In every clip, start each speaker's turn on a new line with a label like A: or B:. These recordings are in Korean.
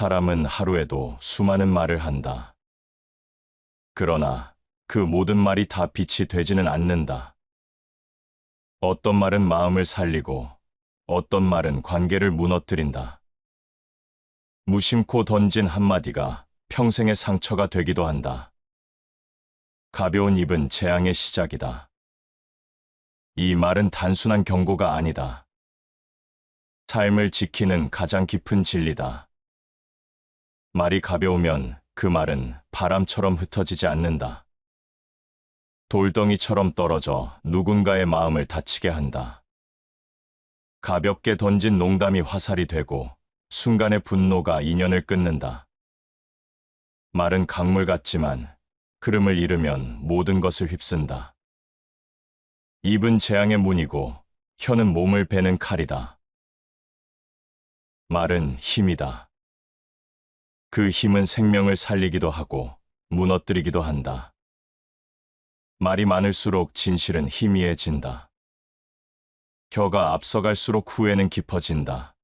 A: 사람은 하루에도 수많은 말을 한다. 그러나 그 모든 말이 다 빛이 되지는 않는다. 어떤 말은 마음을 살리고 어떤 말은 관계를 무너뜨린다. 무심코 던진 한마디가 평생의 상처가 되기도 한다. 가벼운 입은 재앙의 시작이다. 이 말은 단순한 경고가 아니다. 삶을 지키는 가장 깊은 진리다. 말이 가벼우면 그 말은 바람처럼 흩어지지 않는다. 돌덩이처럼 떨어져 누군가의 마음을 다치게 한다. 가볍게 던진 농담이 화살이 되고 순간의 분노가 인연을 끊는다. 말은 강물 같지만 흐름을 잃으면 모든 것을 휩쓴다. 입은 재앙의 문이고 혀는 몸을 베는 칼이다. 말은 힘이다. 그 힘은 생명을 살리기도 하고 무너뜨리기도 한다. 말이 많을수록 진실은 희미해진다. 혀가 앞서갈수록 후회는 깊어진다.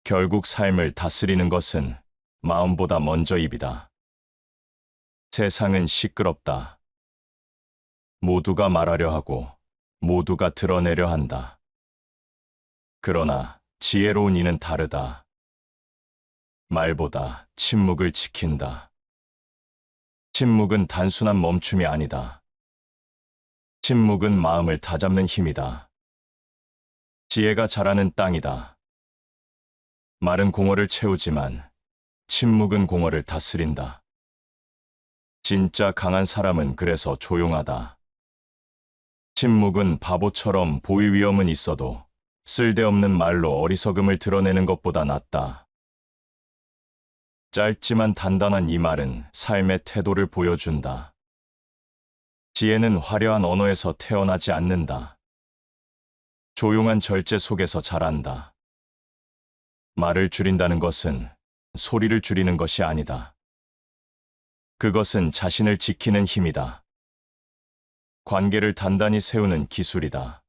A: 결국 삶을 다스리는 것은 마음보다 먼저 입이다. 세상은 시끄럽다. 모두가 말하려 하고 모두가 드러내려 한다. 그러나 지혜로운 이는 다르다. 말보다 침묵을 지킨다. 침묵은 단순한 멈춤이 아니다. 침묵은 마음을 다잡는 힘이다. 지혜가 자라는 땅이다. 말은 공허를 채우지만 침묵은 공허를 다스린다. 진짜 강한 사람은 그래서 조용하다. 침묵은 바보처럼 보일 위험은 있어도 쓸데없는 말로 어리석음을 드러내는 것보다 낫다. 짧지만 단단한 이 말은 삶의 태도를 보여준다. 지혜는 화려한 언어에서 태어나지 않는다. 조용한 절제 속에서 자란다. 말을 줄인다는 것은 소리를 줄이는 것이 아니다. 그것은 자신을 지키는 힘이다. 관계를 단단히 세우는 기술이다.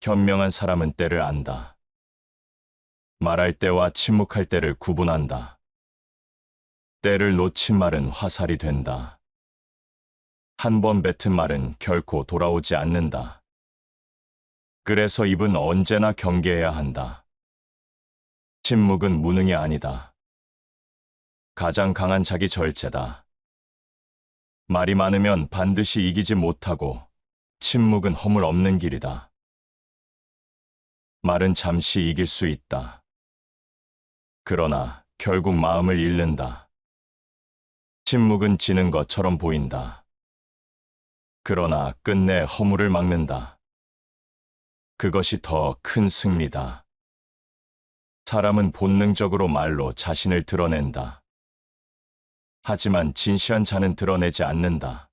A: 현명한 사람은 때를 안다. 말할 때와 침묵할 때를 구분한다. 때를 놓친 말은 화살이 된다. 한 번 뱉은 말은 결코 돌아오지 않는다. 그래서 입은 언제나 경계해야 한다. 침묵은 무능이 아니다. 가장 강한 자기 절제다. 말이 많으면 반드시 이기지 못하고 침묵은 허물 없는 길이다. 말은 잠시 이길 수 있다. 그러나 결국 마음을 잃는다. 침묵은 지는 것처럼 보인다. 그러나 끝내 허물을 막는다. 그것이 더 큰 승리다. 사람은 본능적으로 말로 자신을 드러낸다. 하지만 진시한 자는 드러내지 않는다.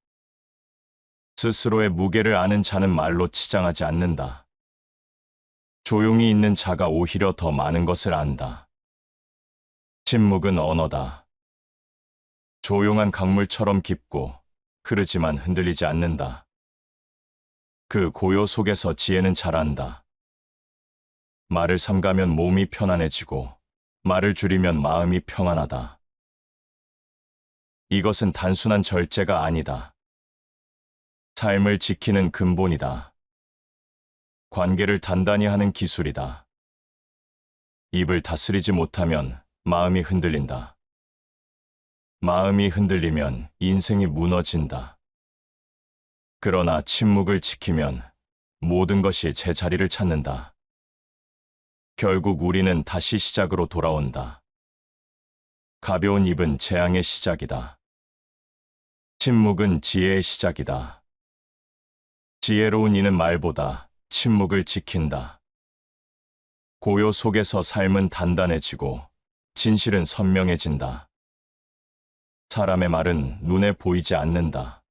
A: 스스로의 무게를 아는 자는 말로 치장하지 않는다. 조용히 있는 자가 오히려 더 많은 것을 안다. 침묵은 언어다. 조용한 강물처럼 깊고 흐르지만 흔들리지 않는다. 그 고요 속에서 지혜는 자란다. 말을 삼가면 몸이 편안해지고 말을 줄이면 마음이 평안하다. 이것은 단순한 절제가 아니다. 삶을 지키는 근본이다. 관계를 단단히 하는 기술이다. 입을 다스리지 못하면 마음이 흔들린다. 마음이 흔들리면 인생이 무너진다. 그러나 침묵을 지키면 모든 것이 제자리를 찾는다. 결국 우리는 다시 시작으로 돌아온다. 가벼운 입은 재앙의 시작이다. 침묵은 지혜의 시작이다. 지혜로운 이는 말보다 침묵을 지킨다. 고요 속에서 삶은 단단해지고 진실은 선명해진다. 사람의 말은 눈에 보이지 않는다.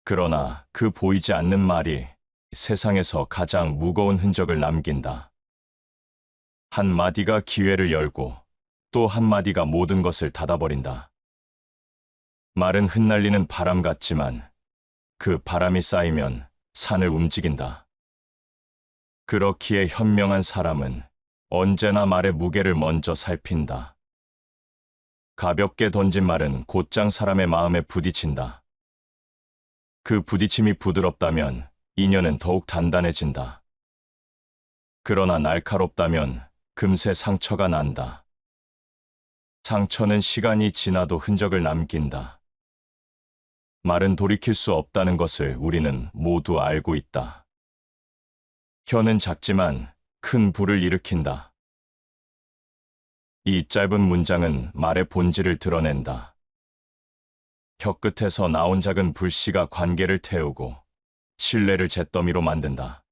A: 그러나 그 보이지 않는 말이 세상에서 가장 무거운 흔적을 남긴다. 한 마디가 기회를 열고 또 한 마디가 모든 것을 닫아버린다. 말은 흩날리는 바람 같지만 그 바람이 쌓이면 산을 움직인다. 그렇기에 현명한 사람은 언제나 말의 무게를 먼저 살핀다. 가볍게 던진 말은 곧장 사람의 마음에 부딪힌다. 그 부딪힘이 부드럽다면 인연은 더욱 단단해진다. 그러나 날카롭다면 금세 상처가 난다. 상처는 시간이 지나도 흔적을 남긴다. 말은 돌이킬 수 없다는 것을 우리는 모두 알고 있다. 혀는 작지만 큰 불을 일으킨다. 이 짧은 문장은 말의 본질을 드러낸다. 혀 끝에서 나온 작은 불씨가 관계를 태우고 신뢰를 잿더미로 만든다.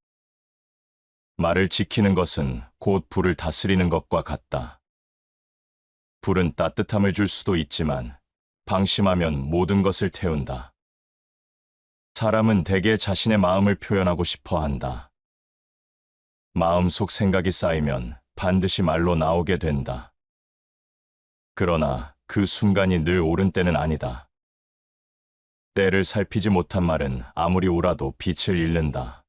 A: 말을 지키는 것은 곧 불을 다스리는 것과 같다. 불은 따뜻함을 줄 수도 있지만 방심하면 모든 것을 태운다. 사람은 대개 자신의 마음을 표현하고 싶어 한다. 마음속 생각이 쌓이면 반드시 말로 나오게 된다. 그러나 그 순간이 늘 옳은 때는 아니다. 때를 살피지 못한 말은 아무리 울어도 빛을 잃는다.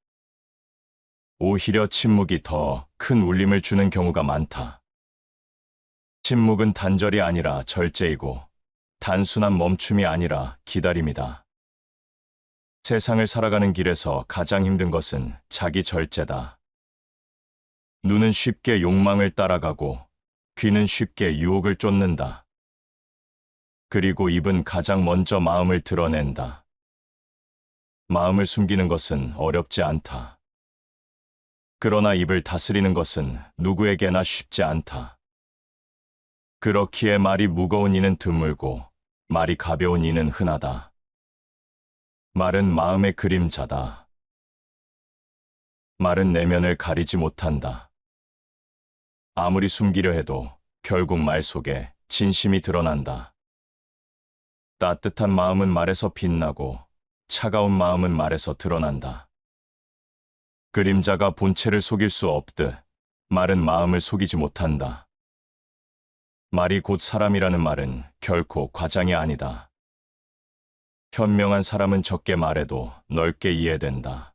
A: 오히려 침묵이 더 큰 울림을 주는 경우가 많다. 침묵은 단절이 아니라 절제이고 단순한 멈춤이 아니라 기다림이다. 세상을 살아가는 길에서 가장 힘든 것은 자기 절제다. 눈은 쉽게 욕망을 따라가고 귀는 쉽게 유혹을 쫓는다. 그리고 입은 가장 먼저 마음을 드러낸다. 마음을 숨기는 것은 어렵지 않다. 그러나 입을 다스리는 것은 누구에게나 쉽지 않다. 그렇기에 말이 무거운 이는 드물고 말이 가벼운 이는 흔하다. 말은 마음의 그림자다. 말은 내면을 가리지 못한다. 아무리 숨기려 해도 결국 말 속에 진심이 드러난다. 따뜻한 마음은 말에서 빛나고 차가운 마음은 말에서 드러난다. 그림자가 본체를 속일 수 없듯 말은 마음을 속이지 못한다. 말이 곧 사람이라는 말은 결코 과장이 아니다. 현명한 사람은 적게 말해도 넓게 이해된다.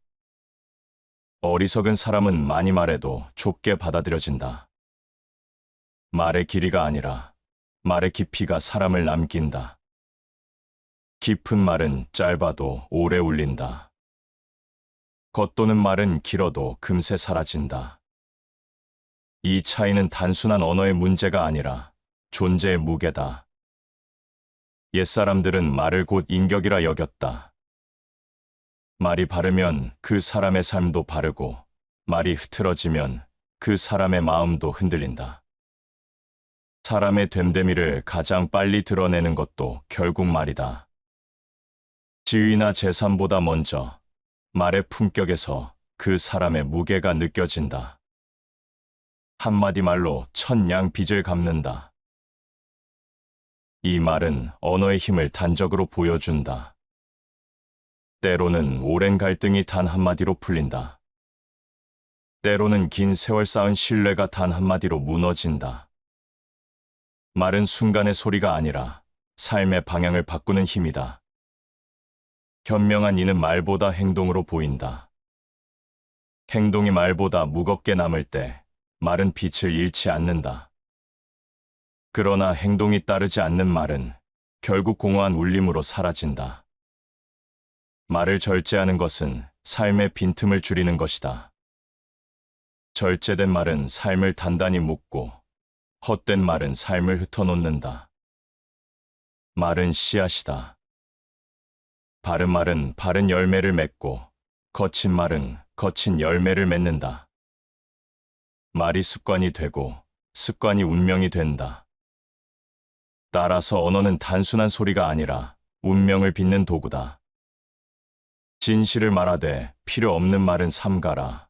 A: 어리석은 사람은 많이 말해도 좁게 받아들여진다. 말의 길이가 아니라 말의 깊이가 사람을 남긴다. 깊은 말은 짧아도 오래 울린다. 겉도는 말은 길어도 금세 사라진다. 이 차이는 단순한 언어의 문제가 아니라 존재의 무게다. 옛사람들은 말을 곧 인격이라 여겼다. 말이 바르면 그 사람의 삶도 바르고 말이 흐트러지면 그 사람의 마음도 흔들린다. 사람의 됨됨이를 가장 빨리 드러내는 것도 결국 말이다. 지위나 재산보다 먼저 말의 품격에서 그 사람의 무게가 느껴진다. 한마디 말로 천냥 빚을 갚는다. 이 말은 언어의 힘을 단적으로 보여준다. 때로는 오랜 갈등이 단 한마디로 풀린다. 때로는 긴 세월 쌓은 신뢰가 단 한마디로 무너진다. 말은 순간의 소리가 아니라 삶의 방향을 바꾸는 힘이다. 현명한 이는 말보다 행동으로 보인다. 행동이 말보다 무겁게 남을 때 말은 빛을 잃지 않는다. 그러나 행동이 따르지 않는 말은 결국 공허한 울림으로 사라진다. 말을 절제하는 것은 삶의 빈틈을 줄이는 것이다. 절제된 말은 삶을 단단히 묶고 헛된 말은 삶을 흩어놓는다. 말은 씨앗이다. 바른 말은 바른 열매를 맺고 거친 말은 거친 열매를 맺는다. 말이 습관이 되고 습관이 운명이 된다. 따라서 언어는 단순한 소리가 아니라 운명을 빚는 도구다. 진실을 말하되 필요 없는 말은 삼가라.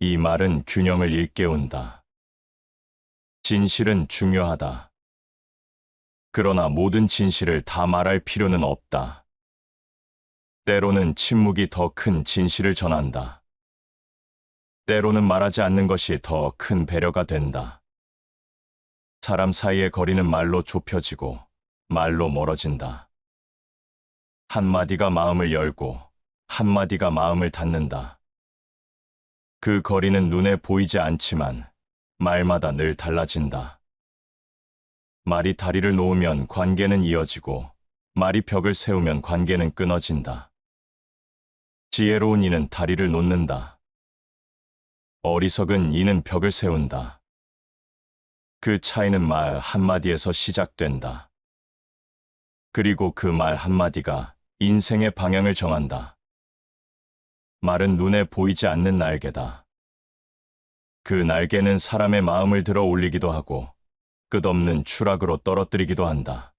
A: 이 말은 균형을 일깨운다. 진실은 중요하다. 그러나 모든 진실을 다 말할 필요는 없다. 때로는 침묵이 더 큰 진실을 전한다. 때로는 말하지 않는 것이 더 큰 배려가 된다. 사람 사이의 거리는 말로 좁혀지고 말로 멀어진다. 한마디가 마음을 열고 한마디가 마음을 닫는다. 그 거리는 눈에 보이지 않지만 말마다 늘 달라진다. 말이 다리를 놓으면 관계는 이어지고 말이 벽을 세우면 관계는 끊어진다. 지혜로운 이는 다리를 놓는다. 어리석은 이는 벽을 세운다. 그 차이는 말 한마디에서 시작된다. 그리고 그 말 한마디가 인생의 방향을 정한다. 말은 눈에 보이지 않는 날개다. 그 날개는 사람의 마음을 들어 올리기도 하고 끝없는 추락으로 떨어뜨리기도 한다.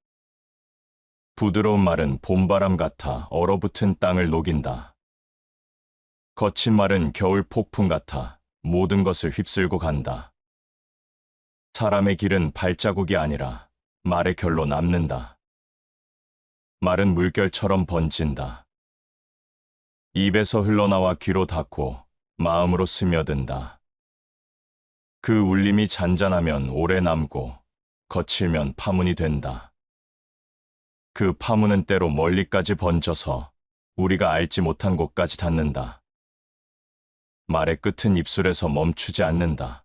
A: 부드러운 말은 봄바람 같아 얼어붙은 땅을 녹인다. 거친 말은 겨울 폭풍 같아 모든 것을 휩쓸고 간다. 사람의 길은 발자국이 아니라 말의 결로 남는다. 말은 물결처럼 번진다. 입에서 흘러나와 귀로 닿고 마음으로 스며든다. 그 울림이 잔잔하면 오래 남고 거칠면 파문이 된다. 그 파문은 때로 멀리까지 번져서 우리가 알지 못한 곳까지 닿는다. 말의 끝은 입술에서 멈추지 않는다.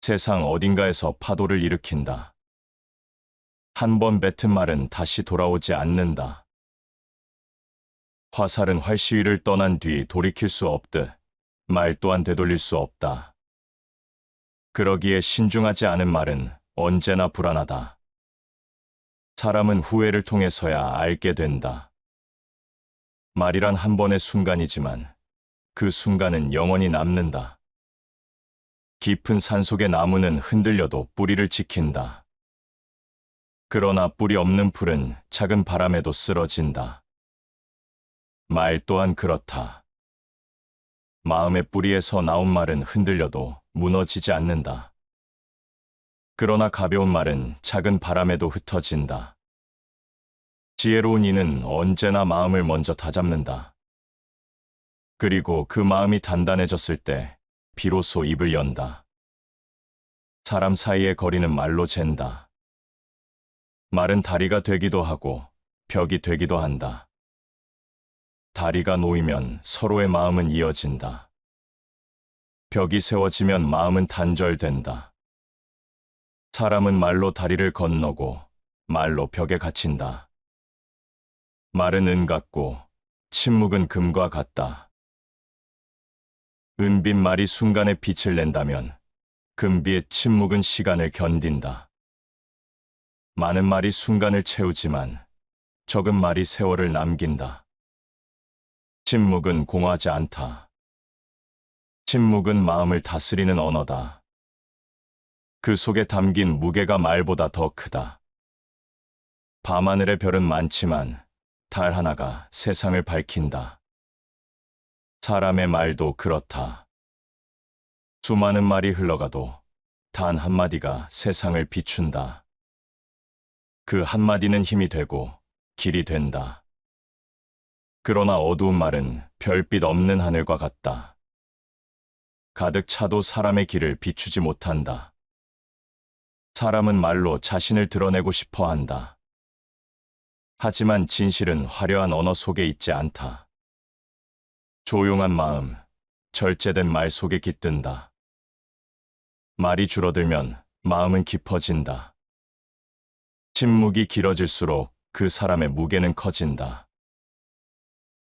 A: 세상 어딘가에서 파도를 일으킨다. 한 번 뱉은 말은 다시 돌아오지 않는다. 화살은 활시위를 떠난 뒤 돌이킬 수 없듯 말 또한 되돌릴 수 없다. 그러기에 신중하지 않은 말은 언제나 불안하다. 사람은 후회를 통해서야 알게 된다. 말이란 한 번의 순간이지만 그 순간은 영원히 남는다. 깊은 산속의 나무는 흔들려도 뿌리를 지킨다. 그러나 뿌리 없는 풀은 작은 바람에도 쓰러진다. 말 또한 그렇다. 마음의 뿌리에서 나온 말은 흔들려도 무너지지 않는다. 그러나 가벼운 말은 작은 바람에도 흩어진다. 지혜로운 이는 언제나 마음을 먼저 다잡는다. 그리고 그 마음이 단단해졌을 때 비로소 입을 연다. 사람 사이의 거리는 말로 잰다. 말은 다리가 되기도 하고 벽이 되기도 한다. 다리가 놓이면 서로의 마음은 이어진다. 벽이 세워지면 마음은 단절된다. 사람은 말로 다리를 건너고 말로 벽에 갇힌다. 말은 은 같고 침묵은 금과 같다. 은빛 말이 순간에 빛을 낸다면 금빛 침묵은 시간을 견딘다. 많은 말이 순간을 채우지만 적은 말이 세월을 남긴다. 침묵은 공허하지 않다. 침묵은 마음을 다스리는 언어다. 그 속에 담긴 무게가 말보다 더 크다. 밤하늘의 별은 많지만 달 하나가 세상을 밝힌다. 사람의 말도 그렇다. 수많은 말이 흘러가도 단 한마디가 세상을 비춘다. 그 한마디는 힘이 되고 길이 된다. 그러나 어두운 말은 별빛 없는 하늘과 같다. 가득 차도 사람의 길을 비추지 못한다. 사람은 말로 자신을 드러내고 싶어 한다. 하지만 진실은 화려한 언어 속에 있지 않다. 조용한 마음, 절제된 말 속에 깃든다. 말이 줄어들면 마음은 깊어진다. 침묵이 길어질수록 그 사람의 무게는 커진다.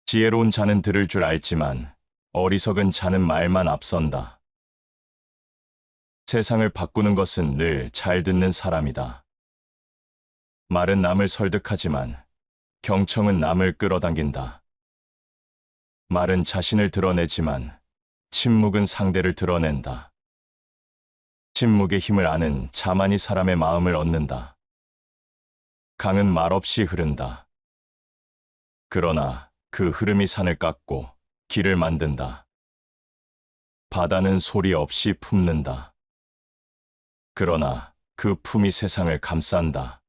A: 지혜로운 자는 들을 줄 알지만 어리석은 자는 말만 앞선다. 세상을 바꾸는 것은 늘 잘 듣는 사람이다. 말은 남을 설득하지만 경청은 남을 끌어당긴다. 말은 자신을 드러내지만 침묵은 상대를 드러낸다. 침묵의 힘을 아는 자만이 사람의 마음을 얻는다. 강은 말없이 흐른다. 그러나 그 흐름이 산을 깎고 길을 만든다. 바다는 소리 없이 품는다. 그러나 그 품이 세상을 감싼다.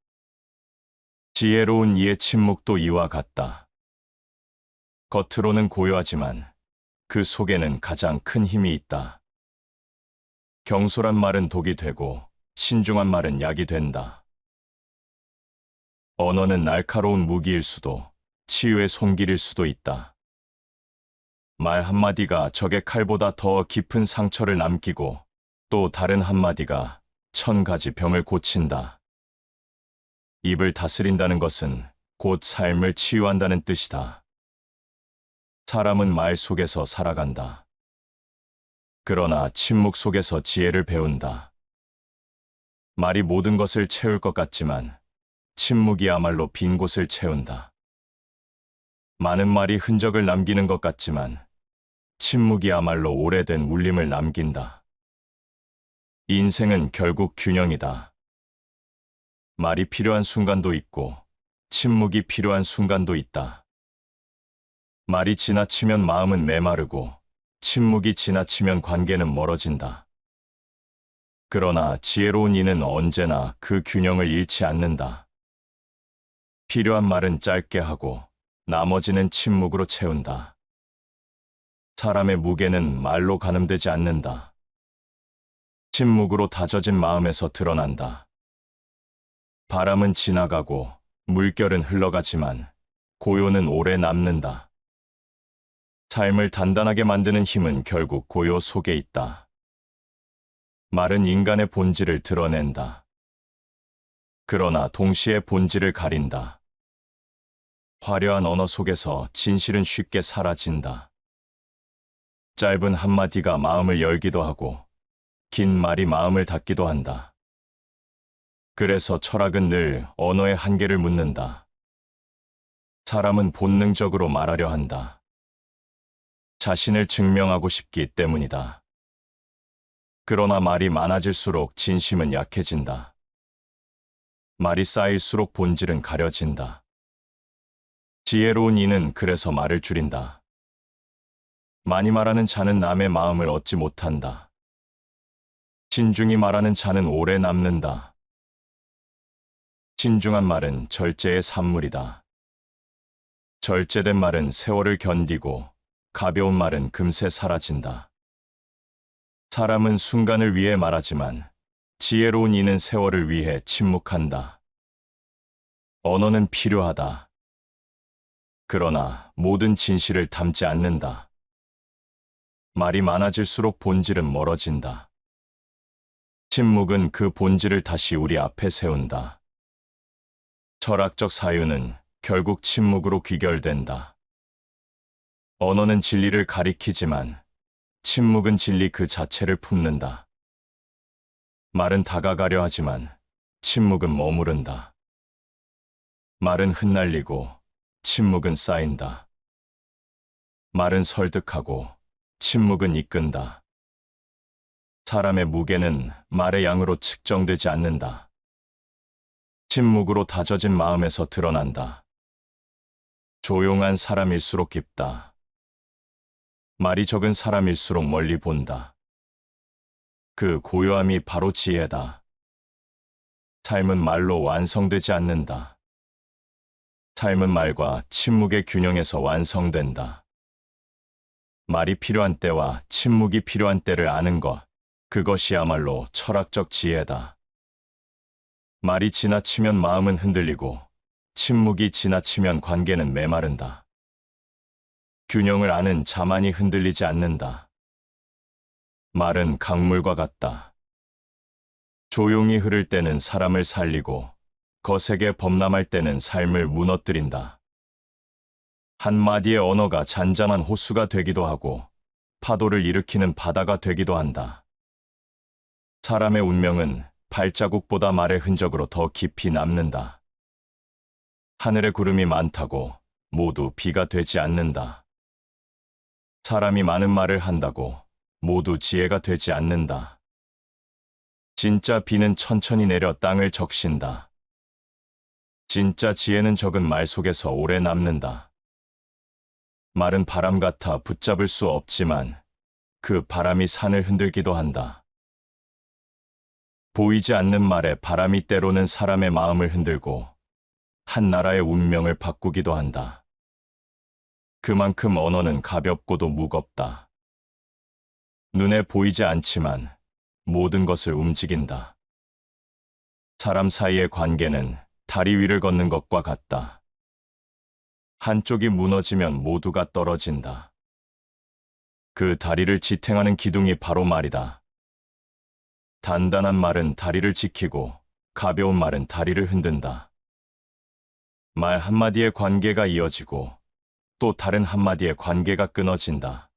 A: 지혜로운 이의 침묵도 이와 같다. 겉으로는 고요하지만 그 속에는 가장 큰 힘이 있다. 경솔한 말은 독이 되고 신중한 말은 약이 된다. 언어는 날카로운 무기일 수도 치유의 손길일 수도 있다. 말 한마디가 적의 칼보다 더 깊은 상처를 남기고 또 다른 한마디가 1000가지 병을 고친다. 입을 다스린다는 것은 곧 삶을 치유한다는 뜻이다. 사람은 말 속에서 살아간다. 그러나 침묵 속에서 지혜를 배운다. 말이 모든 것을 채울 것 같지만 침묵이야말로 빈 곳을 채운다. 많은 말이 흔적을 남기는 것 같지만 침묵이야말로 오래된 울림을 남긴다. 인생은 결국 균형이다. 말이 필요한 순간도 있고 침묵이 필요한 순간도 있다. 말이 지나치면 마음은 메마르고 침묵이 지나치면 관계는 멀어진다. 그러나 지혜로운 이는 언제나 그 균형을 잃지 않는다. 필요한 말은 짧게 하고 나머지는 침묵으로 채운다. 사람의 무게는 말로 가늠되지 않는다. 침묵으로 다져진 마음에서 드러난다. 바람은 지나가고 물결은 흘러가지만 고요는 오래 남는다. 삶을 단단하게 만드는 힘은 결국 고요 속에 있다. 말은 인간의 본질을 드러낸다. 그러나 동시에 본질을 가린다. 화려한 언어 속에서 진실은 쉽게 사라진다. 짧은 한마디가 마음을 열기도 하고 긴 말이 마음을 닫기도 한다. 그래서 철학은 늘 언어의 한계를 묻는다. 사람은 본능적으로 말하려 한다. 자신을 증명하고 싶기 때문이다. 그러나 말이 많아질수록 진심은 약해진다. 말이 쌓일수록 본질은 가려진다. 지혜로운 이는 그래서 말을 줄인다. 많이 말하는 자는 남의 마음을 얻지 못한다. 신중히 말하는 자는 오래 남는다. 신중한 말은 절제의 산물이다. 절제된 말은 세월을 견디고 가벼운 말은 금세 사라진다. 사람은 순간을 위해 말하지만 지혜로운 이는 세월을 위해 침묵한다. 언어는 필요하다. 그러나 모든 진실을 담지 않는다. 말이 많아질수록 본질은 멀어진다. 침묵은 그 본질을 다시 우리 앞에 세운다. 철학적 사유는 결국 침묵으로 귀결된다. 언어는 진리를 가리키지만 침묵은 진리 그 자체를 품는다. 말은 다가가려 하지만 침묵은 머무른다. 말은 흩날리고 침묵은 쌓인다. 말은 설득하고 침묵은 이끈다. 사람의 무게는 말의 양으로 측정되지 않는다. 침묵으로 다져진 마음에서 드러난다. 조용한 사람일수록 깊다. 말이 적은 사람일수록 멀리 본다. 그 고요함이 바로 지혜다. 삶은 말로 완성되지 않는다. 삶은 말과 침묵의 균형에서 완성된다. 말이 필요한 때와 침묵이 필요한 때를 아는 것, 그것이야말로 철학적 지혜다. 말이 지나치면 마음은 흔들리고 침묵이 지나치면 관계는 메마른다. 균형을 아는 자만이 흔들리지 않는다. 말은 강물과 같다. 조용히 흐를 때는 사람을 살리고 거세게 범람할 때는 삶을 무너뜨린다. 한마디의 언어가 잔잔한 호수가 되기도 하고 파도를 일으키는 바다가 되기도 한다. 사람의 운명은 발자국보다 말의 흔적으로 더 깊이 남는다. 하늘에 구름이 많다고 모두 비가 되지 않는다. 사람이 많은 말을 한다고 모두 지혜가 되지 않는다. 진짜 비는 천천히 내려 땅을 적신다. 진짜 지혜는 적은 말 속에서 오래 남는다. 말은 바람 같아 붙잡을 수 없지만 그 바람이 산을 흔들기도 한다. 보이지 않는 말에 바람이 때로는 사람의 마음을 흔들고 한 나라의 운명을 바꾸기도 한다. 그만큼 언어는 가볍고도 무겁다. 눈에 보이지 않지만 모든 것을 움직인다. 사람 사이의 관계는 다리 위를 걷는 것과 같다. 한쪽이 무너지면 모두가 떨어진다. 그 다리를 지탱하는 기둥이 바로 말이다. 단단한 말은 다리를 지키고 가벼운 말은 다리를 흔든다. 말 한마디의 관계가 이어지고 또 다른 한마디의 관계가 끊어진다.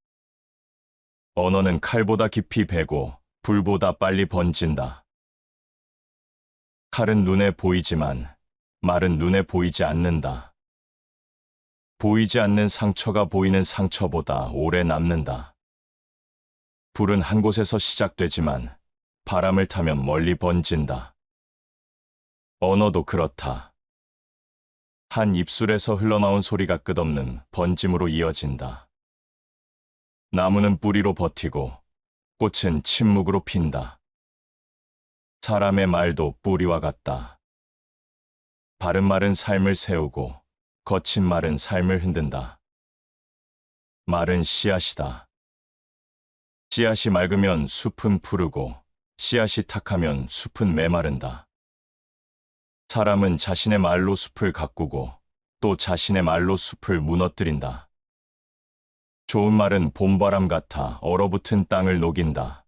A: 언어는 칼보다 깊이 배고 불보다 빨리 번진다. 칼은 눈에 보이지만 말은 눈에 보이지 않는다. 보이지 않는 상처가 보이는 상처보다 오래 남는다. 불은 한 곳에서 시작되지만 바람을 타면 멀리 번진다. 언어도 그렇다. 한 입술에서 흘러나온 소리가 끝없는 번짐으로 이어진다. 나무는 뿌리로 버티고 꽃은 침묵으로 핀다. 사람의 말도 뿌리와 같다. 바른 말은 삶을 세우고 거친 말은 삶을 흔든다. 말은 씨앗이다. 씨앗이 맑으면 숲은 푸르고 씨앗이 탁하면 숲은 메마른다. 사람은 자신의 말로 숲을 가꾸고 또 자신의 말로 숲을 무너뜨린다. 좋은 말은 봄바람 같아 얼어붙은 땅을 녹인다.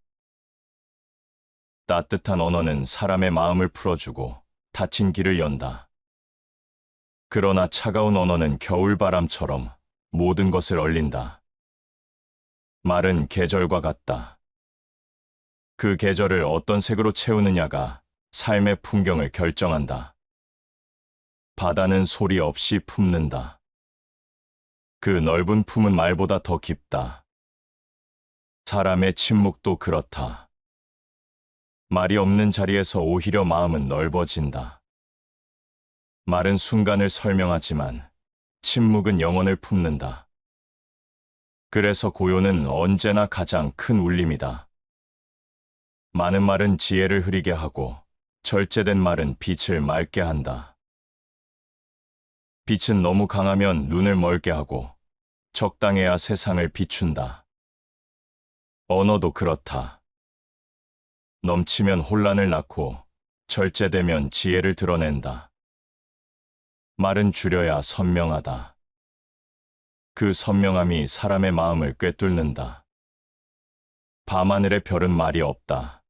A: 따뜻한 언어는 사람의 마음을 풀어주고 닫힌 길을 연다. 그러나 차가운 언어는 겨울바람처럼 모든 것을 얼린다. 말은 계절과 같다. 그 계절을 어떤 색으로 채우느냐가 삶의 풍경을 결정한다. 바다는 소리 없이 품는다. 그 넓은 품은 말보다 더 깊다. 사람의 침묵도 그렇다. 말이 없는 자리에서 오히려 마음은 넓어진다. 말은 순간을 설명하지만 침묵은 영혼을 품는다. 그래서 고요는 언제나 가장 큰 울림이다. 많은 말은 지혜를 흐리게 하고 절제된 말은 빛을 맑게 한다. 빛은 너무 강하면 눈을 멀게 하고 적당해야 세상을 비춘다. 언어도 그렇다. 넘치면 혼란을 낳고 절제되면 지혜를 드러낸다. 말은 줄여야 선명하다. 그 선명함이 사람의 마음을 꿰뚫는다. 밤하늘의 별은 말이 없다.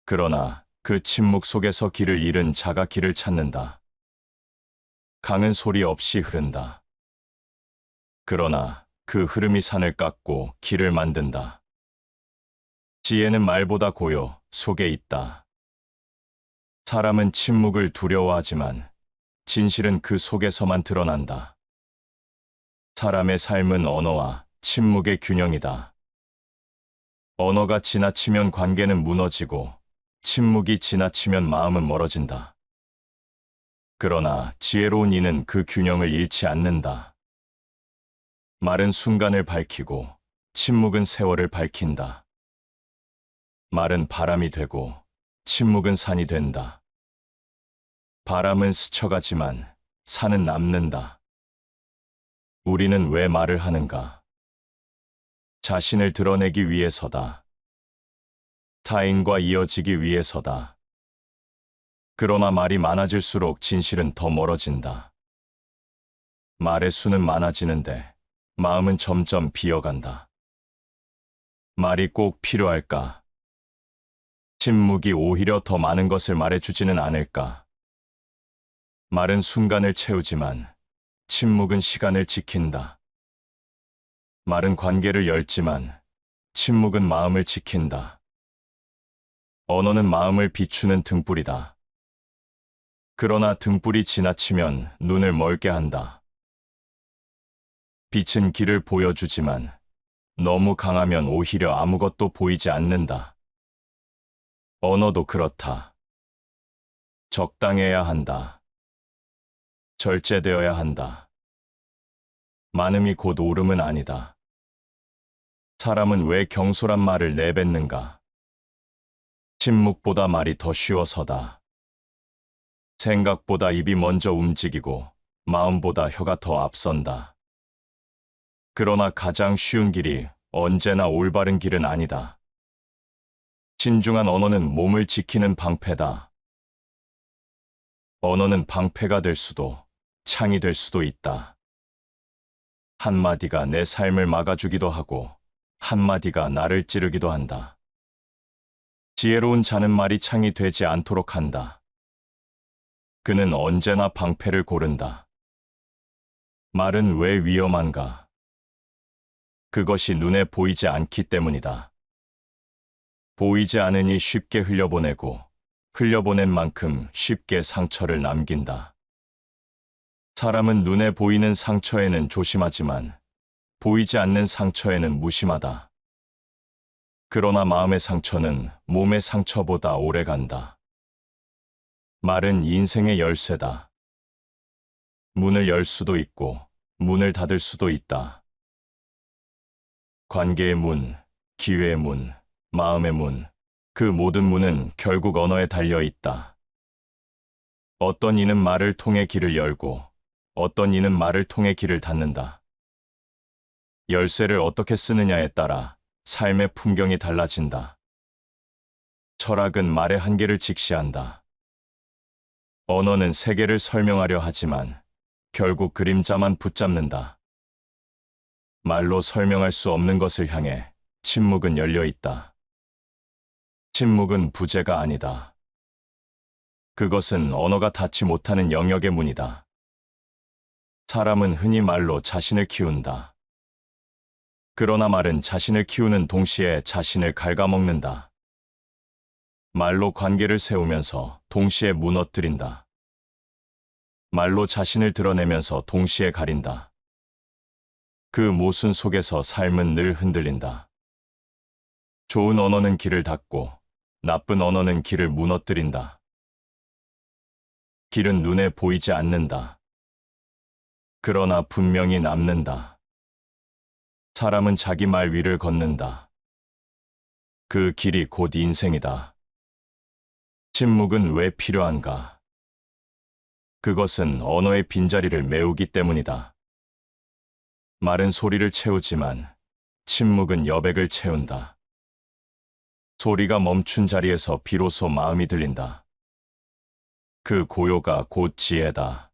A: 그러나 그 침묵 속에서 길을 잃은 자가 길을 찾는다. 강은 소리 없이 흐른다. 그러나 그 흐름이 산을 깎고 길을 만든다. 지혜는 말보다 고요 속에 있다. 사람은 침묵을 두려워하지만 진실은 그 속에서만 드러난다. 사람의 삶은 언어와 침묵의 균형이다. 언어가 지나치면 관계는 무너지고 침묵이 지나치면 마음은 멀어진다. 그러나 지혜로운 이는 그 균형을 잃지 않는다. 말은 순간을 밝히고 침묵은 세월을 밝힌다. 말은 바람이 되고 침묵은 산이 된다. 바람은 스쳐가지만 산은 남는다. 우리는 왜 말을 하는가? 자신을 드러내기 위해서다. 타인과 이어지기 위해서다. 그러나 말이 많아질수록 진실은 더 멀어진다. 말의 수는 많아지는데 마음은 점점 비어간다. 말이 꼭 필요할까? 침묵이 오히려 더 많은 것을 말해주지는 않을까? 말은 순간을 채우지만 침묵은 시간을 지킨다. 말은 관계를 열지만 침묵은 마음을 지킨다. 언어는 마음을 비추는 등불이다. 그러나 등불이 지나치면 눈을 멀게 한다. 빛은 길을 보여주지만 너무 강하면 오히려 아무것도 보이지 않는다. 언어도 그렇다. 적당해야 한다. 절제되어야 한다. 많음이 곧 옳음은 아니다. 사람은 왜 경솔한 말을 내뱉는가? 침묵보다 말이 더 쉬워서다. 생각보다 입이 먼저 움직이고 마음보다 혀가 더 앞선다. 그러나 가장 쉬운 길이 언제나 올바른 길은 아니다. 신중한 언어는 몸을 지키는 방패다. 언어는 방패가 될 수도 창이 될 수도 있다. 한마디가 내 삶을 막아주기도 하고 한마디가 나를 찌르기도 한다. 지혜로운 자는 말이 창이 되지 않도록 한다. 그는 언제나 방패를 고른다. 말은 왜 위험한가? 그것이 눈에 보이지 않기 때문이다. 보이지 않으니 쉽게 흘려보내고 흘려보낸 만큼 쉽게 상처를 남긴다. 사람은 눈에 보이는 상처에는 조심하지만 보이지 않는 상처에는 무심하다. 그러나 마음의 상처는 몸의 상처보다 오래 간다. 말은 인생의 열쇠다. 문을 열 수도 있고 문을 닫을 수도 있다. 관계의 문, 기회의 문, 마음의 문, 그 모든 문은 결국 언어에 달려 있다. 어떤 이는 말을 통해 길을 열고 어떤 이는 말을 통해 길을 닫는다. 열쇠를 어떻게 쓰느냐에 따라 삶의 풍경이 달라진다. 철학은 말의 한계를 직시한다. 언어는 세계를 설명하려 하지만 결국 그림자만 붙잡는다. 말로 설명할 수 없는 것을 향해 침묵은 열려 있다. 침묵은 부재가 아니다. 그것은 언어가 닿지 못하는 영역의 문이다. 사람은 흔히 말로 자신을 키운다. 그러나 말은 자신을 키우는 동시에 자신을 갉아먹는다. 말로 관계를 세우면서 동시에 무너뜨린다. 말로 자신을 드러내면서 동시에 가린다. 그 모순 속에서 삶은 늘 흔들린다. 좋은 언어는 길을 닫고 나쁜 언어는 길을 무너뜨린다. 길은 눈에 보이지 않는다. 그러나 분명히 남는다. 사람은 자기 말 위를 걷는다. 그 길이 곧 인생이다. 침묵은 왜 필요한가? 그것은 언어의 빈자리를 메우기 때문이다. 말은 소리를 채우지만 침묵은 여백을 채운다. 소리가 멈춘 자리에서 비로소 마음이 들린다. 그 고요가 곧 지혜다.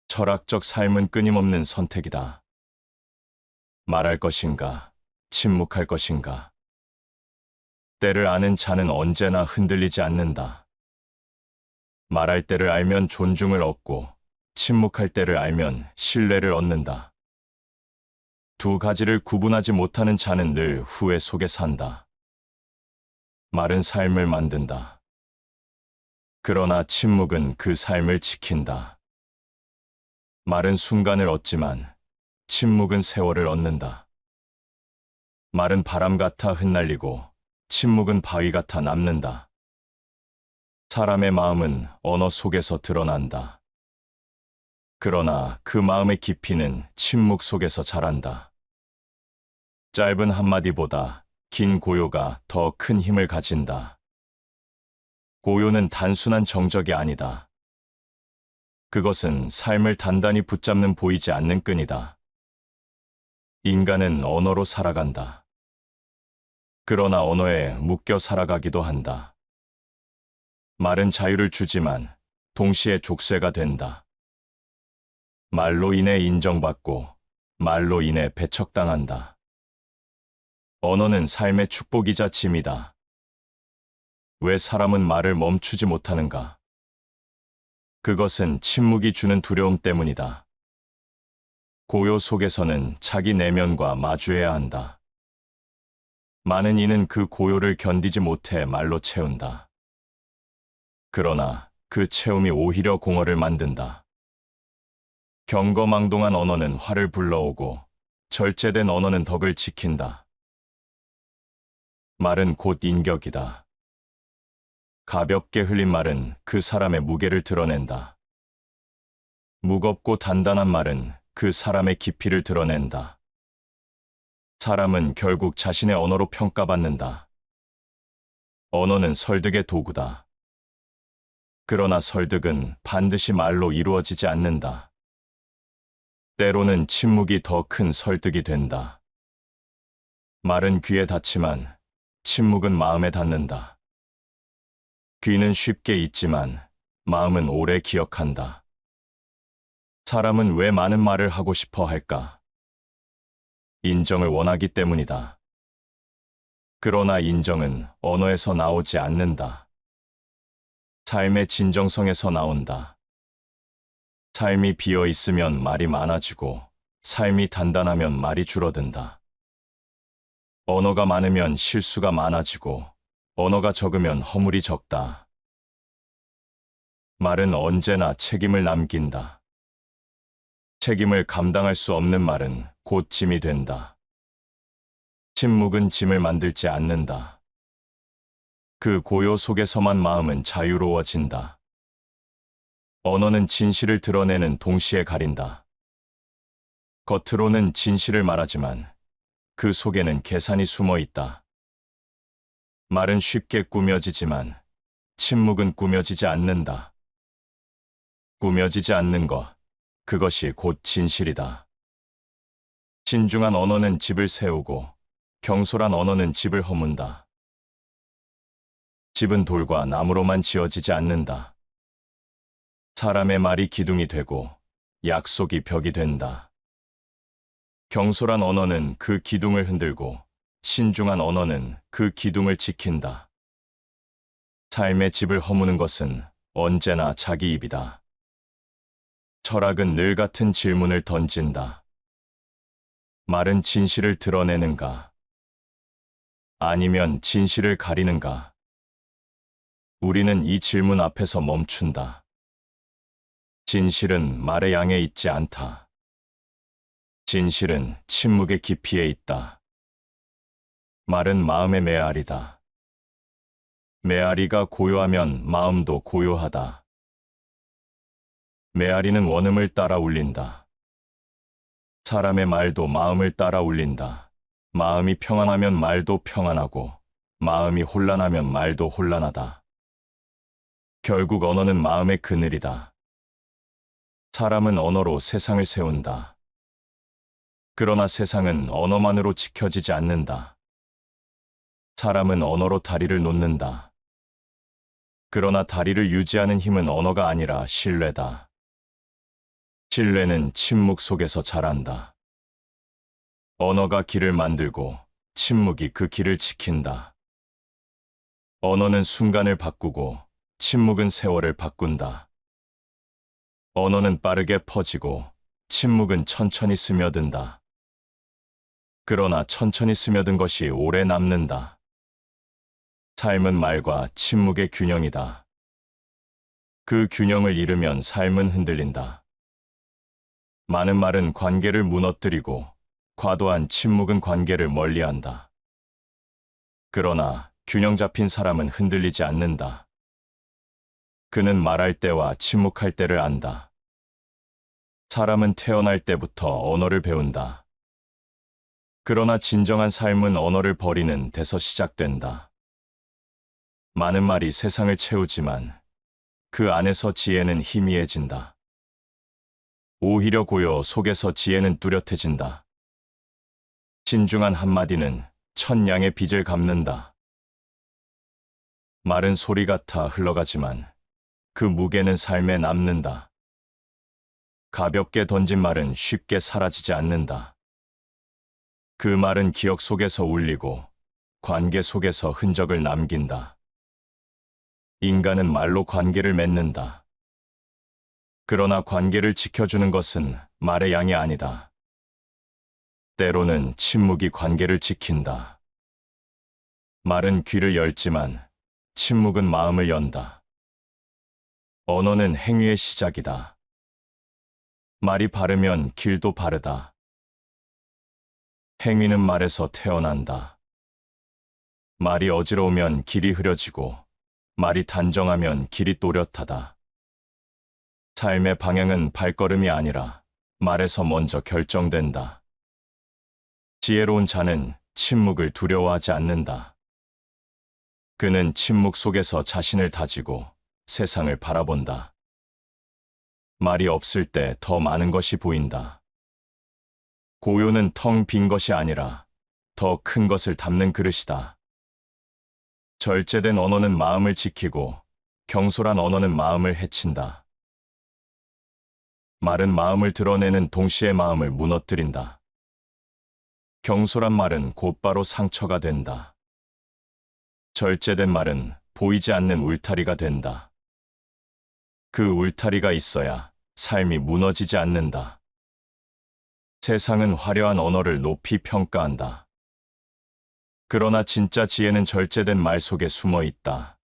A: 철학적 삶은 끊임없는 선택이다. 말할 것인가, 침묵할 것인가. 때를 아는 자는 언제나 흔들리지 않는다. 말할 때를 알면 존중을 얻고, 침묵할 때를 알면 신뢰를 얻는다. 두 가지를 구분하지 못하는 자는 늘 후회 속에 산다. 말은 삶을 만든다. 그러나 침묵은 그 삶을 지킨다. 말은 순간을 얻지만 침묵은 세월을 얻는다. 말은 바람 같아 흩날리고 침묵은 바위 같아 남는다. 사람의 마음은 언어 속에서 드러난다. 그러나 그 마음의 깊이는 침묵 속에서 자란다. 짧은 한마디보다 긴 고요가 더 큰 힘을 가진다. 고요는 단순한 정적이 아니다. 그것은 삶을 단단히 붙잡는 보이지 않는 끈이다. 인간은 언어로 살아간다. 그러나 언어에 묶여 살아가기도 한다. 말은 자유를 주지만 동시에 족쇄가 된다. 말로 인해 인정받고 말로 인해 배척당한다. 언어는 삶의 축복이자 짐이다. 왜 사람은 말을 멈추지 못하는가? 그것은 침묵이 주는 두려움 때문이다. 고요 속에서는 자기 내면과 마주해야 한다. 많은 이는 그 고요를 견디지 못해 말로 채운다. 그러나 그 채움이 오히려 공허를 만든다. 경거망동한 언어는 화를 불러오고 절제된 언어는 덕을 지킨다. 말은 곧 인격이다. 가볍게 흘린 말은 그 사람의 무게를 드러낸다. 무겁고 단단한 말은 그 사람의 깊이를 드러낸다. 사람은 결국 자신의 언어로 평가받는다. 언어는 설득의 도구다. 그러나 설득은 반드시 말로 이루어지지 않는다. 때로는 침묵이 더 큰 설득이 된다. 말은 귀에 닿지만 침묵은 마음에 닿는다. 귀는 쉽게 잊지만 마음은 오래 기억한다. 사람은 왜 많은 말을 하고 싶어 할까? 인정을 원하기 때문이다. 그러나 인정은 언어에서 나오지 않는다. 삶의 진정성에서 나온다. 삶이 비어 있으면 말이 많아지고, 삶이 단단하면 말이 줄어든다. 언어가 많으면 실수가 많아지고, 언어가 적으면 허물이 적다. 말은 언제나 책임을 남긴다. 책임을 감당할 수 없는 말은 곧 짐이 된다. 침묵은 짐을 만들지 않는다. 그 고요 속에서만 마음은 자유로워진다. 언어는 진실을 드러내는 동시에 가린다. 겉으로는 진실을 말하지만 그 속에는 계산이 숨어 있다. 말은 쉽게 꾸며지지만 침묵은 꾸며지지 않는다. 꾸며지지 않는 것, 그것이 곧 진실이다. 신중한 언어는 집을 세우고 경솔한 언어는 집을 허문다. 집은 돌과 나무로만 지어지지 않는다. 사람의 말이 기둥이 되고 약속이 벽이 된다. 경솔한 언어는 그 기둥을 흔들고 신중한 언어는 그 기둥을 지킨다. 삶의 집을 허무는 것은 언제나 자기 입이다. 철학은 늘 같은 질문을 던진다. 말은 진실을 드러내는가? 아니면 진실을 가리는가? 우리는 이 질문 앞에서 멈춘다. 진실은 말의 양에 있지 않다. 진실은 침묵의 깊이에 있다. 말은 마음의 메아리다. 메아리가 고요하면 마음도 고요하다. 메아리는 원음을 따라 울린다. 사람의 말도 마음을 따라 울린다. 마음이 평안하면 말도 평안하고, 마음이 혼란하면 말도 혼란하다. 결국 언어는 마음의 그늘이다. 사람은 언어로 세상을 세운다. 그러나 세상은 언어만으로 지켜지지 않는다. 사람은 언어로 다리를 놓는다. 그러나 다리를 유지하는 힘은 언어가 아니라 신뢰다. 신뢰는 침묵 속에서 자란다. 언어가 길을 만들고 침묵이 그 길을 지킨다. 언어는 순간을 바꾸고 침묵은 세월을 바꾼다. 언어는 빠르게 퍼지고 침묵은 천천히 스며든다. 그러나 천천히 스며든 것이 오래 남는다. 삶은 말과 침묵의 균형이다. 그 균형을 잃으면 삶은 흔들린다. 많은 말은 관계를 무너뜨리고 과도한 침묵은 관계를 멀리한다. 그러나 균형 잡힌 사람은 흔들리지 않는다. 그는 말할 때와 침묵할 때를 안다. 사람은 태어날 때부터 언어를 배운다. 그러나 진정한 삶은 언어를 버리는 데서 시작된다. 많은 말이 세상을 채우지만 그 안에서 지혜는 희미해진다. 오히려 고요 속에서 지혜는 뚜렷해진다. 신중한 한마디는 천냥의 빚을 갚는다. 말은 소리 같아 흘러가지만 그 무게는 삶에 남는다. 가볍게 던진 말은 쉽게 사라지지 않는다. 그 말은 기억 속에서 울리고 관계 속에서 흔적을 남긴다. 인간은 말로 관계를 맺는다. 그러나 관계를 지켜주는 것은 말의 양이 아니다. 때로는 침묵이 관계를 지킨다. 말은 귀를 열지만 침묵은 마음을 연다. 언어는 행위의 시작이다. 말이 바르면 길도 바르다. 행위는 말에서 태어난다. 말이 어지러우면 길이 흐려지고, 말이 단정하면 길이 또렷하다. 삶의 방향은 발걸음이 아니라 말에서 먼저 결정된다. 지혜로운 자는 침묵을 두려워하지 않는다. 그는 침묵 속에서 자신을 다지고 세상을 바라본다. 말이 없을 때 더 많은 것이 보인다. 고요는 텅 빈 것이 아니라 더 큰 것을 담는 그릇이다. 절제된 언어는 마음을 지키고 경솔한 언어는 마음을 해친다. 말은 마음을 드러내는 동시에 마음을 무너뜨린다. 경솔한 말은 곧바로 상처가 된다. 절제된 말은 보이지 않는 울타리가 된다. 그 울타리가 있어야 삶이 무너지지 않는다. 세상은 화려한 언어를 높이 평가한다. 그러나 진짜 지혜는 절제된 말 속에 숨어 있다.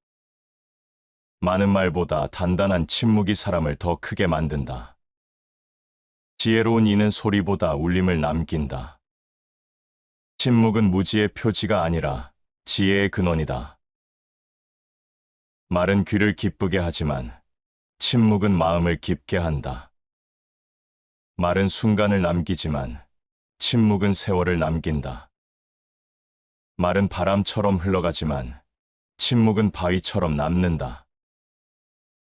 A: 많은 말보다 단단한 침묵이 사람을 더 크게 만든다. 지혜로운 이는 소리보다 울림을 남긴다. 침묵은 무지의 표지가 아니라 지혜의 근원이다. 말은 귀를 기쁘게 하지만 침묵은 마음을 깊게 한다. 말은 순간을 남기지만 침묵은 세월을 남긴다. 말은 바람처럼 흘러가지만 침묵은 바위처럼 남는다.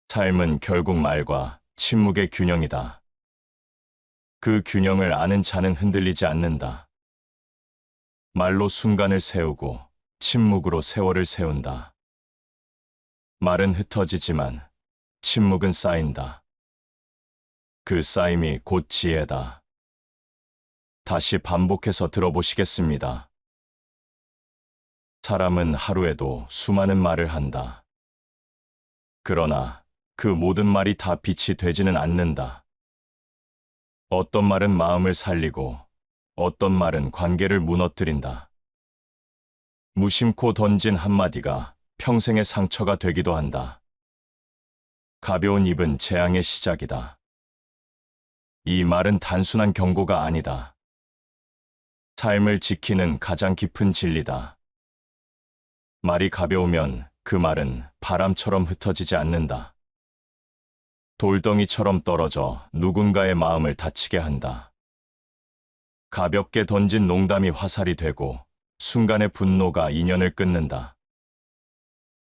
A: 삶은 결국 말과 침묵의 균형이다. 그 균형을 아는 자는 흔들리지 않는다. 말로 순간을 세우고 침묵으로 세월을 세운다. 말은 흩어지지만 침묵은 쌓인다. 그 쌓임이 곧 지혜다. 다시 반복해서 들어보시겠습니다. 사람은 하루에도 수많은 말을 한다. 그러나 그 모든 말이 다 빛이 되지는 않는다. 어떤 말은 마음을 살리고 어떤 말은 관계를 무너뜨린다. 무심코 던진 한마디가 평생의 상처가 되기도 한다. 가벼운 입은 재앙의 시작이다. 이 말은 단순한 경고가 아니다. 삶을 지키는 가장 깊은 진리다. 말이 가벼우면 그 말은 바람처럼 흩어지지 않는다. 돌덩이처럼 떨어져 누군가의 마음을 다치게 한다. 가볍게 던진 농담이 화살이 되고 순간의 분노가 인연을 끊는다.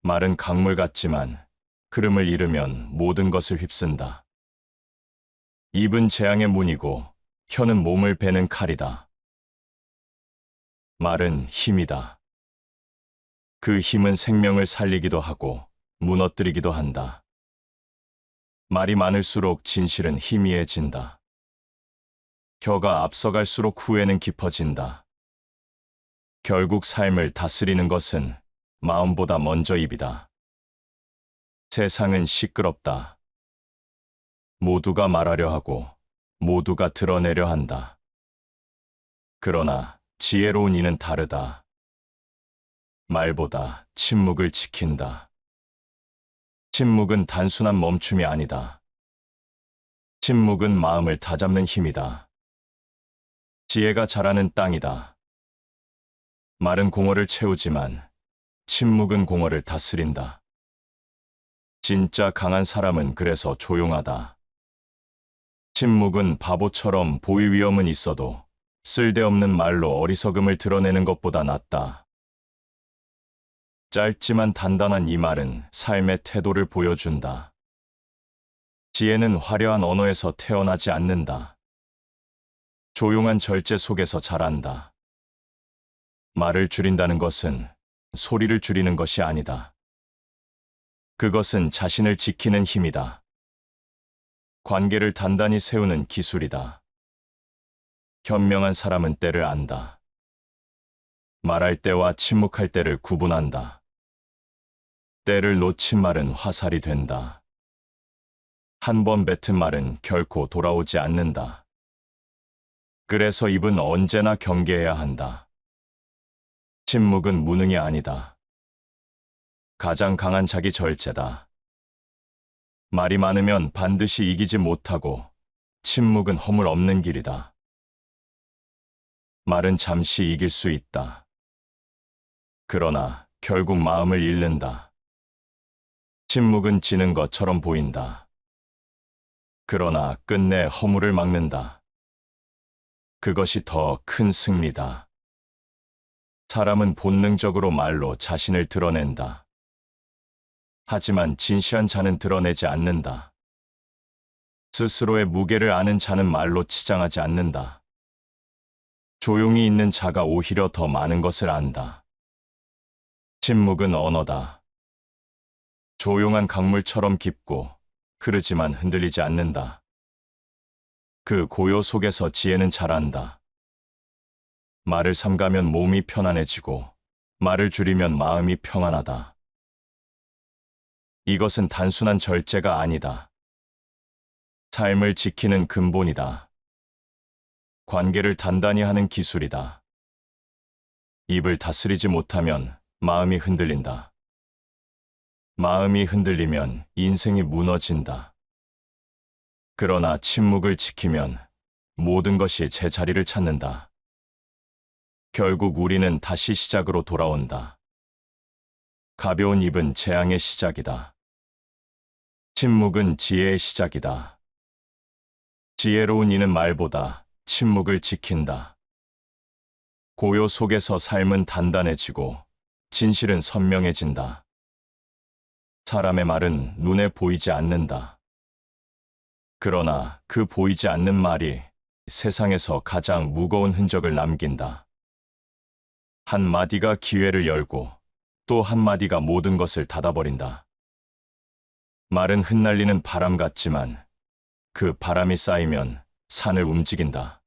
A: 말은 강물 같지만 흐름을 잃으면 모든 것을 휩쓴다. 입은 재앙의 문이고 혀는 몸을 베는 칼이다. 말은 힘이다. 그 힘은 생명을 살리기도 하고 무너뜨리기도 한다. 말이 많을수록 진실은 희미해진다. 혀가 앞서갈수록 후회는 깊어진다. 결국 삶을 다스리는 것은 마음보다 먼저 입이다. 세상은 시끄럽다. 모두가 말하려 하고 모두가 드러내려 한다. 그러나 지혜로운 이는 다르다. 말보다 침묵을 지킨다. 침묵은 단순한 멈춤이 아니다. 침묵은 마음을 다잡는 힘이다. 지혜가 자라는 땅이다. 말은 공허를 채우지만 침묵은 공허를 다스린다. 진짜 강한 사람은 그래서 조용하다. 침묵은 바보처럼 보일 위험은 있어도 쓸데없는 말로 어리석음을 드러내는 것보다 낫다. 짧지만 단단한 이 말은 삶의 태도를 보여준다. 지혜는 화려한 언어에서 태어나지 않는다. 조용한 절제 속에서 자란다. 말을 줄인다는 것은 소리를 줄이는 것이 아니다. 그것은 자신을 지키는 힘이다. 관계를 단단히 세우는 기술이다. 현명한 사람은 때를 안다. 말할 때와 침묵할 때를 구분한다. 때를 놓친 말은 화살이 된다. 한 번 뱉은 말은 결코 돌아오지 않는다. 그래서 입은 언제나 경계해야 한다. 침묵은 무능이 아니다. 가장 강한 자기 절제다. 말이 많으면 반드시 이기지 못하고 침묵은 허물 없는 길이다. 말은 잠시 이길 수 있다. 그러나 결국 마음을 잃는다. 침묵은 지는 것처럼 보인다. 그러나 끝내 허물을 막는다. 그것이 더 큰 승리다. 사람은 본능적으로 말로 자신을 드러낸다. 하지만 진시한 자는 드러내지 않는다. 스스로의 무게를 아는 자는 말로 치장하지 않는다. 조용히 있는 자가 오히려 더 많은 것을 안다. 침묵은 언어다. 조용한 강물처럼 깊고 흐르지만 흔들리지 않는다. 그 고요 속에서 지혜는 자란다. 말을 삼가면 몸이 편안해지고 말을 줄이면 마음이 평안하다. 이것은 단순한 절제가 아니다. 삶을 지키는 근본이다. 관계를 단단히 하는 기술이다. 입을 다스리지 못하면 마음이 흔들린다. 마음이 흔들리면 인생이 무너진다. 그러나 침묵을 지키면 모든 것이 제자리를 찾는다. 결국 우리는 다시 시작으로 돌아온다. 가벼운 입은 재앙의 시작이다. 침묵은 지혜의 시작이다. 지혜로운 이는 말보다 침묵을 지킨다. 고요 속에서 삶은 단단해지고 진실은 선명해진다. 사람의 말은 눈에 보이지 않는다. 그러나 그 보이지 않는 말이 세상에서 가장 무거운 흔적을 남긴다. 한마디가 기회를 열고 또 한마디가 모든 것을 닫아버린다. 말은 흩날리는 바람 같지만 그 바람이 쌓이면 산을 움직인다.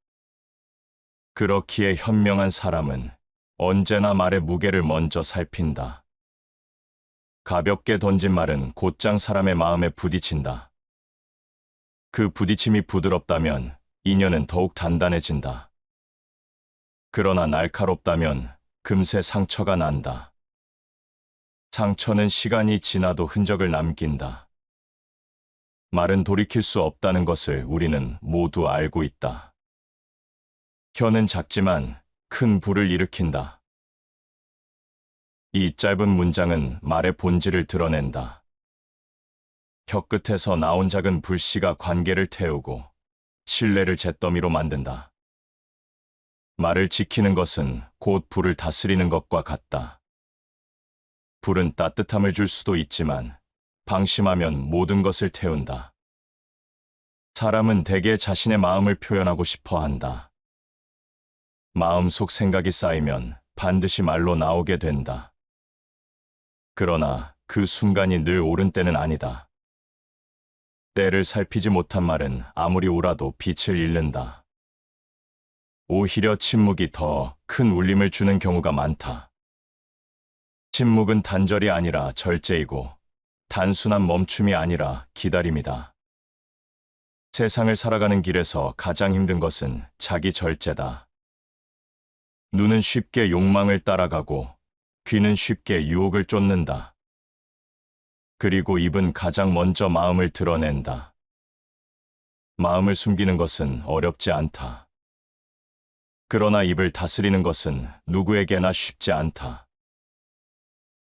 A: 그렇기에 현명한 사람은 언제나 말의 무게를 먼저 살핀다. 가볍게 던진 말은 곧장 사람의 마음에 부딪힌다. 그 부딪힘이 부드럽다면 인연은 더욱 단단해진다. 그러나 날카롭다면 금세 상처가 난다. 상처는 시간이 지나도 흔적을 남긴다. 말은 돌이킬 수 없다는 것을 우리는 모두 알고 있다. 혀는 작지만 큰 불을 일으킨다. 이 짧은 문장은 말의 본질을 드러낸다. 혀 끝에서 나온 작은 불씨가 관계를 태우고 신뢰를 잿더미로 만든다. 말을 지키는 것은 곧 불을 다스리는 것과 같다. 불은 따뜻함을 줄 수도 있지만 방심하면 모든 것을 태운다. 사람은 대개 자신의 마음을 표현하고 싶어 한다. 마음속 생각이 쌓이면 반드시 말로 나오게 된다. 그러나 그 순간이 늘 옳은 때는 아니다. 때를 살피지 못한 말은 아무리 옳아도 빛을 잃는다. 오히려 침묵이 더 큰 울림을 주는 경우가 많다. 침묵은 단절이 아니라 절제이고 단순한 멈춤이 아니라 기다림이다. 세상을 살아가는 길에서 가장 힘든 것은 자기 절제다. 눈은 쉽게 욕망을 따라가고 귀는 쉽게 유혹을 쫓는다. 그리고 입은 가장 먼저 마음을 드러낸다. 마음을 숨기는 것은 어렵지 않다. 그러나 입을 다스리는 것은 누구에게나 쉽지 않다.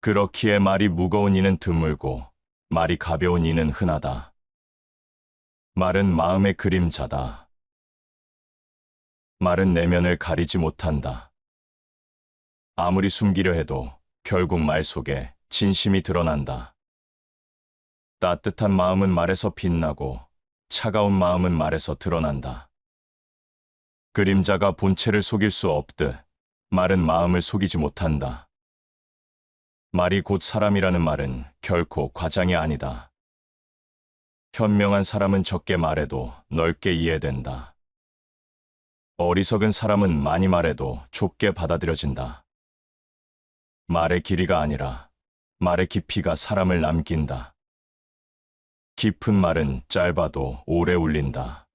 A: 그렇기에 말이 무거운 이는 드물고 말이 가벼운 이는 흔하다. 말은 마음의 그림자다. 말은 내면을 가리지 못한다. 아무리 숨기려 해도 결국 말 속에 진심이 드러난다. 따뜻한 마음은 말에서 빛나고 차가운 마음은 말에서 드러난다. 그림자가 본체를 속일 수 없듯 말은 마음을 속이지 못한다. 말이 곧 사람이라는 말은 결코 과장이 아니다. 현명한 사람은 적게 말해도 넓게 이해된다. 어리석은 사람은 많이 말해도 좁게 받아들여진다. 말의 길이가 아니라 말의 깊이가 사람을 남긴다. 깊은 말은 짧아도 오래 울린다.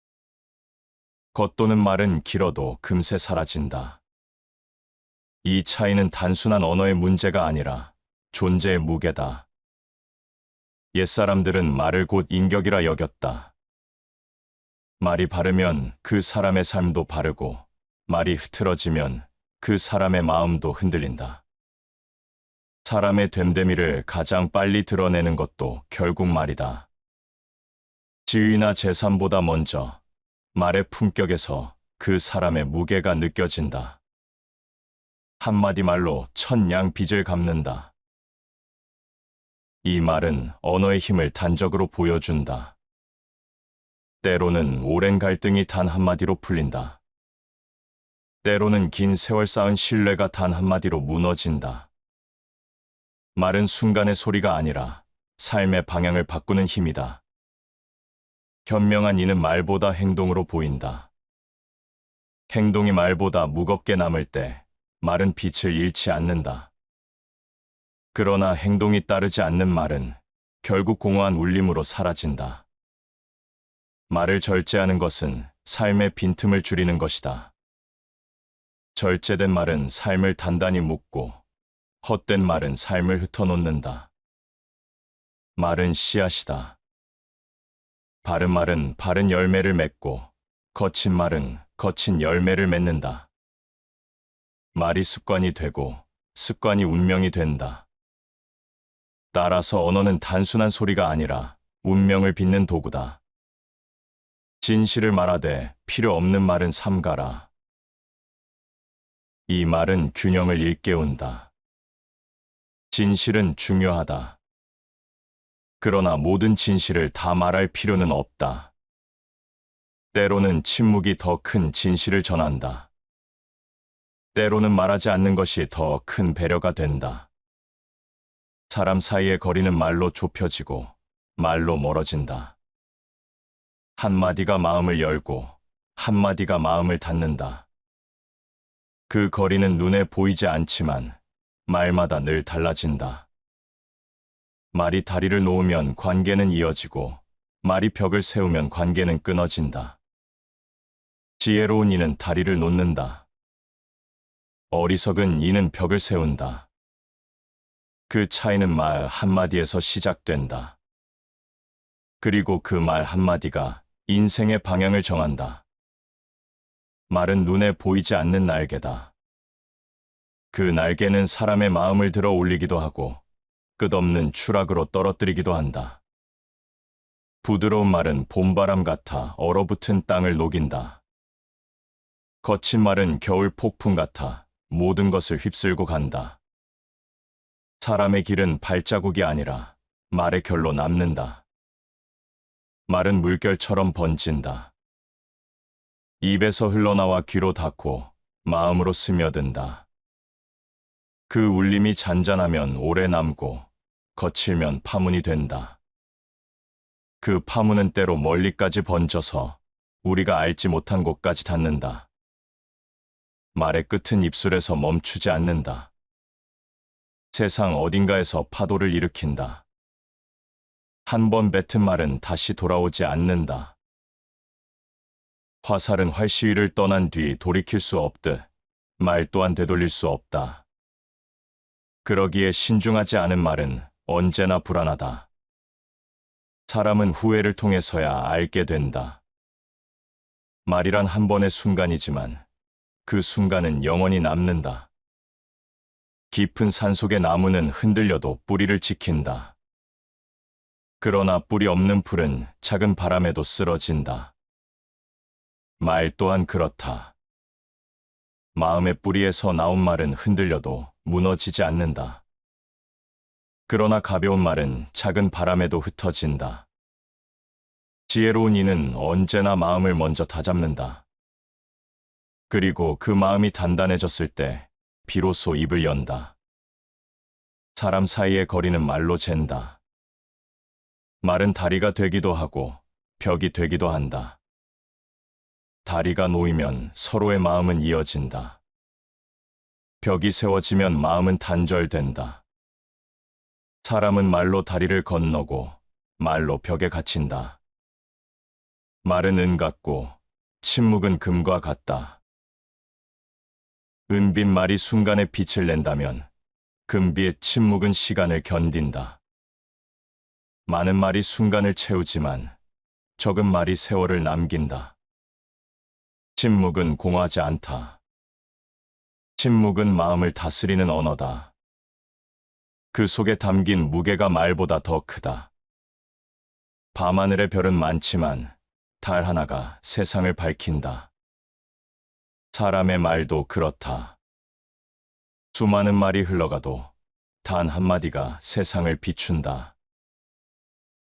A: 겉도는 말은 길어도 금세 사라진다. 이 차이는 단순한 언어의 문제가 아니라 존재의 무게다. 옛사람들은 말을 곧 인격이라 여겼다. 말이 바르면 그 사람의 삶도 바르고 말이 흐트러지면 그 사람의 마음도 흔들린다. 사람의 됨됨이를 가장 빨리 드러내는 것도 결국 말이다. 지위나 재산보다 먼저 말의 품격에서 그 사람의 무게가 느껴진다. 한마디 말로 천냥 빚을 갚는다. 이 말은 언어의 힘을 단적으로 보여준다. 때로는 오랜 갈등이 단 한마디로 풀린다. 때로는 긴 세월 쌓은 신뢰가 단 한마디로 무너진다. 말은 순간의 소리가 아니라 삶의 방향을 바꾸는 힘이다. 현명한 이는 말보다 행동으로 보인다. 행동이 말보다 무겁게 남을 때 말은 빛을 잃지 않는다. 그러나 행동이 따르지 않는 말은 결국 공허한 울림으로 사라진다. 말을 절제하는 것은 삶의 빈틈을 줄이는 것이다. 절제된 말은 삶을 단단히 묶고 헛된 말은 삶을 흩어놓는다. 말은 씨앗이다. 바른 말은 바른 열매를 맺고 거친 말은 거친 열매를 맺는다. 말이 습관이 되고 습관이 운명이 된다. 따라서 언어는 단순한 소리가 아니라 운명을 빚는 도구다. 진실을 말하되 필요 없는 말은 삼가라. 이 말은 균형을 일깨운다. 진실은 중요하다. 그러나 모든 진실을 다 말할 필요는 없다. 때로는 침묵이 더 큰 진실을 전한다. 때로는 말하지 않는 것이 더 큰 배려가 된다. 사람 사이의 거리는 말로 좁혀지고 말로 멀어진다. 한마디가 마음을 열고 한마디가 마음을 닫는다. 그 거리는 눈에 보이지 않지만 말마다 늘 달라진다. 말이 다리를 놓으면 관계는 이어지고 말이 벽을 세우면 관계는 끊어진다. 지혜로운 이는 다리를 놓는다. 어리석은 이는 벽을 세운다. 그 차이는 말 한마디에서 시작된다. 그리고 그 말 한마디가 인생의 방향을 정한다. 말은 눈에 보이지 않는 날개다. 그 날개는 사람의 마음을 들어 올리기도 하고 끝없는 추락으로 떨어뜨리기도 한다. 부드러운 말은 봄바람 같아 얼어붙은 땅을 녹인다. 거친 말은 겨울 폭풍 같아 모든 것을 휩쓸고 간다. 사람의 길은 발자국이 아니라 말의 결로 남는다. 말은 물결처럼 번진다. 입에서 흘러나와 귀로 닿고 마음으로 스며든다. 그 울림이 잔잔하면 오래 남고 거칠면 파문이 된다. 그 파문은 때로 멀리까지 번져서 우리가 알지 못한 곳까지 닿는다. 말의 끝은 입술에서 멈추지 않는다. 세상 어딘가에서 파도를 일으킨다. 한 번 뱉은 말은 다시 돌아오지 않는다. 화살은 활시 위를 떠난 뒤 돌이킬 수 없듯 말 또한 되돌릴 수 없다. 그러기에 신중하지 않은 말은 언제나 불안하다. 사람은 후회를 통해서야 알게 된다. 말이란 한 번의 순간이지만 그 순간은 영원히 남는다. 깊은 산속의 나무는 흔들려도 뿌리를 지킨다. 그러나 뿌리 없는 풀은 작은 바람에도 쓰러진다. 말 또한 그렇다. 마음의 뿌리에서 나온 말은 흔들려도 무너지지 않는다. 그러나 가벼운 말은 작은 바람에도 흩어진다. 지혜로운 이는 언제나 마음을 먼저 다잡는다. 그리고 그 마음이 단단해졌을 때 비로소 입을 연다. 사람 사이의 거리는 말로 잰다. 말은 다리가 되기도 하고 벽이 되기도 한다. 다리가 놓이면 서로의 마음은 이어진다. 벽이 세워지면 마음은 단절된다. 사람은 말로 다리를 건너고 말로 벽에 갇힌다. 말은 은 같고 침묵은 금과 같다. 은빛 말이 순간에 빛을 낸다면 금빛의 침묵은 시간을 견딘다. 많은 말이 순간을 채우지만 적은 말이 세월을 남긴다. 침묵은 공허하지 않다. 침묵은 마음을 다스리는 언어다. 그 속에 담긴 무게가 말보다 더 크다. 밤하늘의 별은 많지만 달 하나가 세상을 밝힌다. 사람의 말도 그렇다. 수많은 말이 흘러가도 단 한마디가 세상을 비춘다.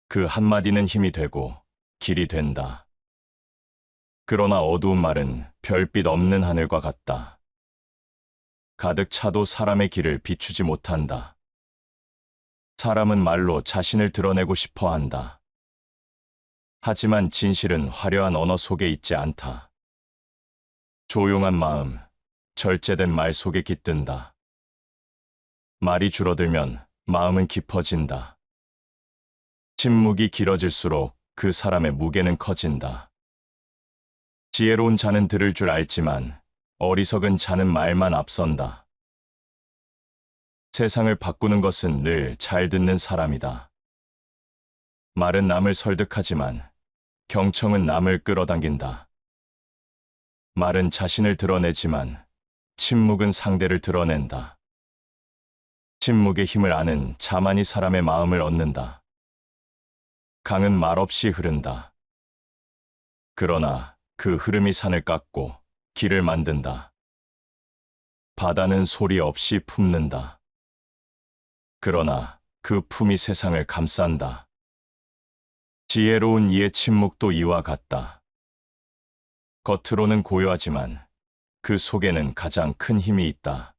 A: 그 한마디는 힘이 되고 길이 된다. 그러나 어두운 말은 별빛 없는 하늘과 같다. 가득 차도 사람의 길을 비추지 못한다. 사람은 말로 자신을 드러내고 싶어 한다. 하지만 진실은 화려한 언어 속에 있지 않다. 조용한 마음, 절제된 말 속에 깃든다. 말이 줄어들면 마음은 깊어진다. 침묵이 길어질수록 그 사람의 무게는 커진다. 지혜로운 자는 들을 줄 알지만 어리석은 자는 말만 앞선다. 세상을 바꾸는 것은 늘 잘 듣는 사람이다. 말은 남을 설득하지만 경청은 남을 끌어당긴다. 말은 자신을 드러내지만 침묵은 상대를 드러낸다. 침묵의 힘을 아는 자만이 사람의 마음을 얻는다. 강은 말없이 흐른다. 그러나 그 흐름이 산을 깎고 길을 만든다. 바다는 소리 없이 품는다. 그러나 그 품이 세상을 감싼다. 지혜로운 이의 침묵도 이와 같다. 겉으로는 고요하지만 그 속에는 가장 큰 힘이 있다.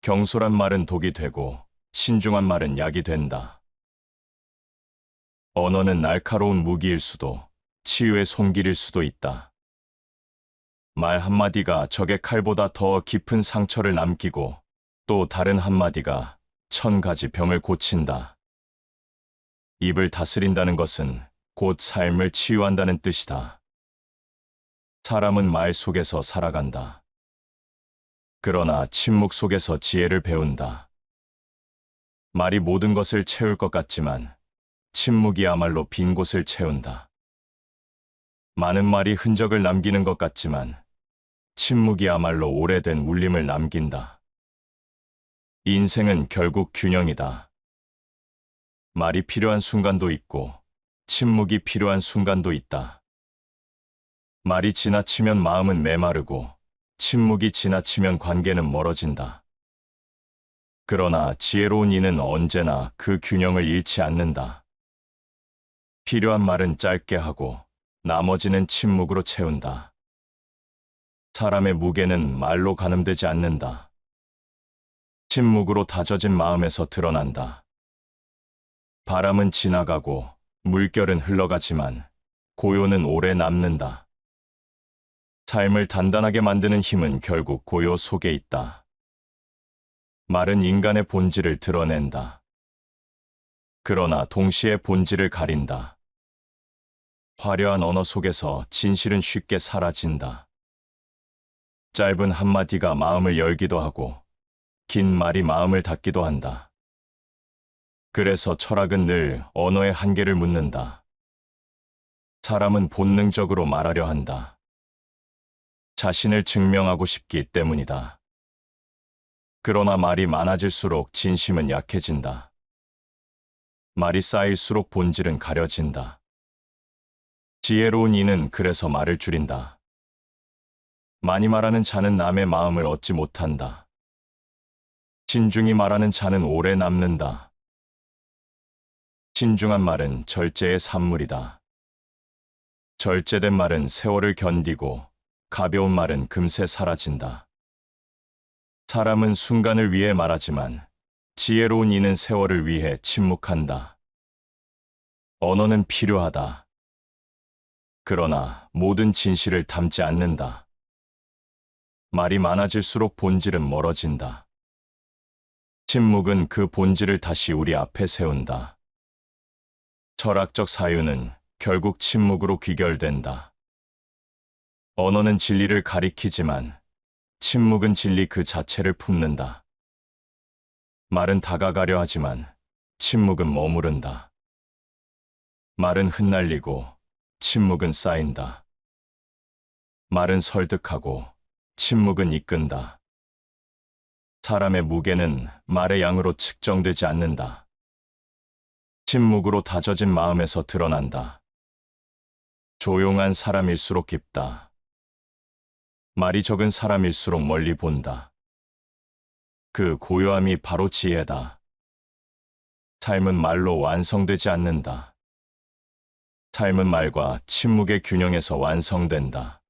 A: 경솔한 말은 독이 되고 신중한 말은 약이 된다. 언어는 날카로운 무기일 수도 치유의 손길일 수도 있다. 말 한마디가 적의 칼보다 더 깊은 상처를 남기고 또 다른 한마디가 1000가지 병을 고친다. 입을 다스린다는 것은 곧 삶을 치유한다는 뜻이다. 사람은 말 속에서 살아간다. 그러나 침묵 속에서 지혜를 배운다. 말이 모든 것을 채울 것 같지만 침묵이야말로 빈 곳을 채운다. 많은 말이 흔적을 남기는 것 같지만 침묵이야말로 오래된 울림을 남긴다. 인생은 결국 균형이다. 말이 필요한 순간도 있고 침묵이 필요한 순간도 있다. 말이 지나치면 마음은 메마르고 침묵이 지나치면 관계는 멀어진다. 그러나 지혜로운 이는 언제나 그 균형을 잃지 않는다. 필요한 말은 짧게 하고 나머지는 침묵으로 채운다. 사람의 무게는 말로 가늠되지 않는다. 침묵으로 다져진 마음에서 드러난다. 바람은 지나가고 물결은 흘러가지만 고요는 오래 남는다. 삶을 단단하게 만드는 힘은 결국 고요 속에 있다. 말은 인간의 본질을 드러낸다. 그러나 동시에 본질을 가린다. 화려한 언어 속에서 진실은 쉽게 사라진다. 짧은 한마디가 마음을 열기도 하고 긴 말이 마음을 닫기도 한다. 그래서 철학은 늘 언어의 한계를 묻는다. 사람은 본능적으로 말하려 한다. 자신을 증명하고 싶기 때문이다. 그러나 말이 많아질수록 진심은 약해진다. 말이 쌓일수록 본질은 가려진다. 지혜로운 이는 그래서 말을 줄인다. 많이 말하는 자는 남의 마음을 얻지 못한다. 신중히 말하는 자는 오래 남는다. 신중한 말은 절제의 산물이다. 절제된 말은 세월을 견디고 가벼운 말은 금세 사라진다. 사람은 순간을 위해 말하지만 지혜로운 이는 세월을 위해 침묵한다. 언어는 필요하다. 그러나 모든 진실을 담지 않는다. 말이 많아질수록 본질은 멀어진다. 침묵은 그 본질을 다시 우리 앞에 세운다. 철학적 사유는 결국 침묵으로 귀결된다. 언어는 진리를 가리키지만 침묵은 진리 그 자체를 품는다. 말은 다가가려 하지만 침묵은 머무른다. 말은 흩날리고 침묵은 쌓인다. 말은 설득하고 침묵은 이끈다. 사람의 무게는 말의 양으로 측정되지 않는다. 침묵으로 다져진 마음에서 드러난다. 조용한 사람일수록 깊다. 말이 적은 사람일수록 멀리 본다. 그 고요함이 바로 지혜다. 삶은 말로 완성되지 않는다. 삶은 말과 침묵의 균형에서 완성된다.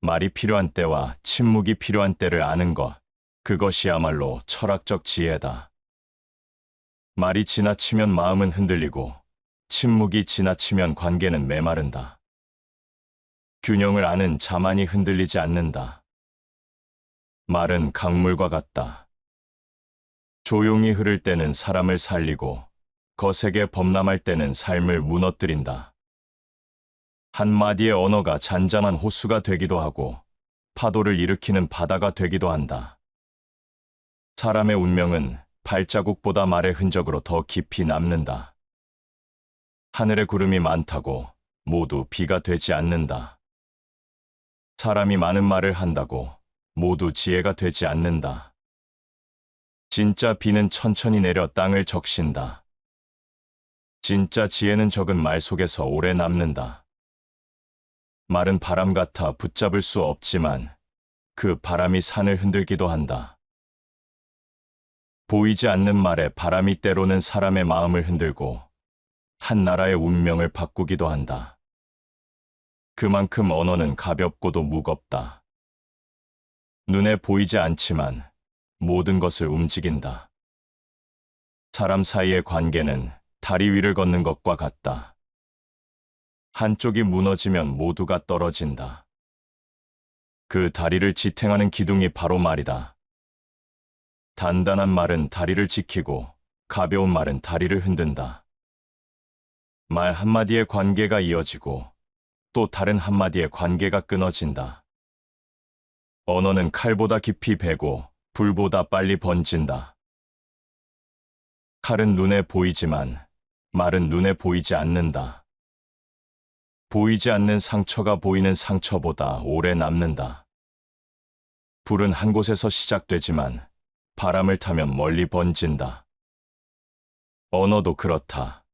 A: 말이 필요한 때와 침묵이 필요한 때를 아는 것, 그것이야말로 철학적 지혜다. 말이 지나치면 마음은 흔들리고 침묵이 지나치면 관계는 메마른다. 균형을 아는 자만이 흔들리지 않는다. 말은 강물과 같다. 조용히 흐를 때는 사람을 살리고 거세게 범람할 때는 삶을 무너뜨린다. 한마디의 언어가 잔잔한 호수가 되기도 하고 파도를 일으키는 바다가 되기도 한다. 사람의 운명은 발자국보다 말의 흔적으로 더 깊이 남는다. 하늘에 구름이 많다고 모두 비가 되지 않는다. 사람이 많은 말을 한다고 모두 지혜가 되지 않는다. 진짜 비는 천천히 내려 땅을 적신다. 진짜 지혜는 적은 말 속에서 오래 남는다. 말은 바람 같아 붙잡을 수 없지만 그 바람이 산을 흔들기도 한다. 보이지 않는 말에 바람이 때로는 사람의 마음을 흔들고 한 나라의 운명을 바꾸기도 한다. 그만큼 언어는 가볍고도 무겁다. 눈에 보이지 않지만 모든 것을 움직인다. 사람 사이의 관계는 다리 위를 걷는 것과 같다. 한쪽이 무너지면 모두가 떨어진다. 그 다리를 지탱하는 기둥이 바로 말이다. 단단한 말은 다리를 지키고 가벼운 말은 다리를 흔든다. 말 한마디의 관계가 이어지고 또 다른 한마디의 관계가 끊어진다. 언어는 칼보다 깊이 베고 불보다 빨리 번진다. 칼은 눈에 보이지만 말은 눈에 보이지 않는다. 보이지 않는 상처가 보이는 상처보다 오래 남는다. 불은 한 곳에서 시작되지만 바람을 타면 멀리 번진다. 언어도 그렇다.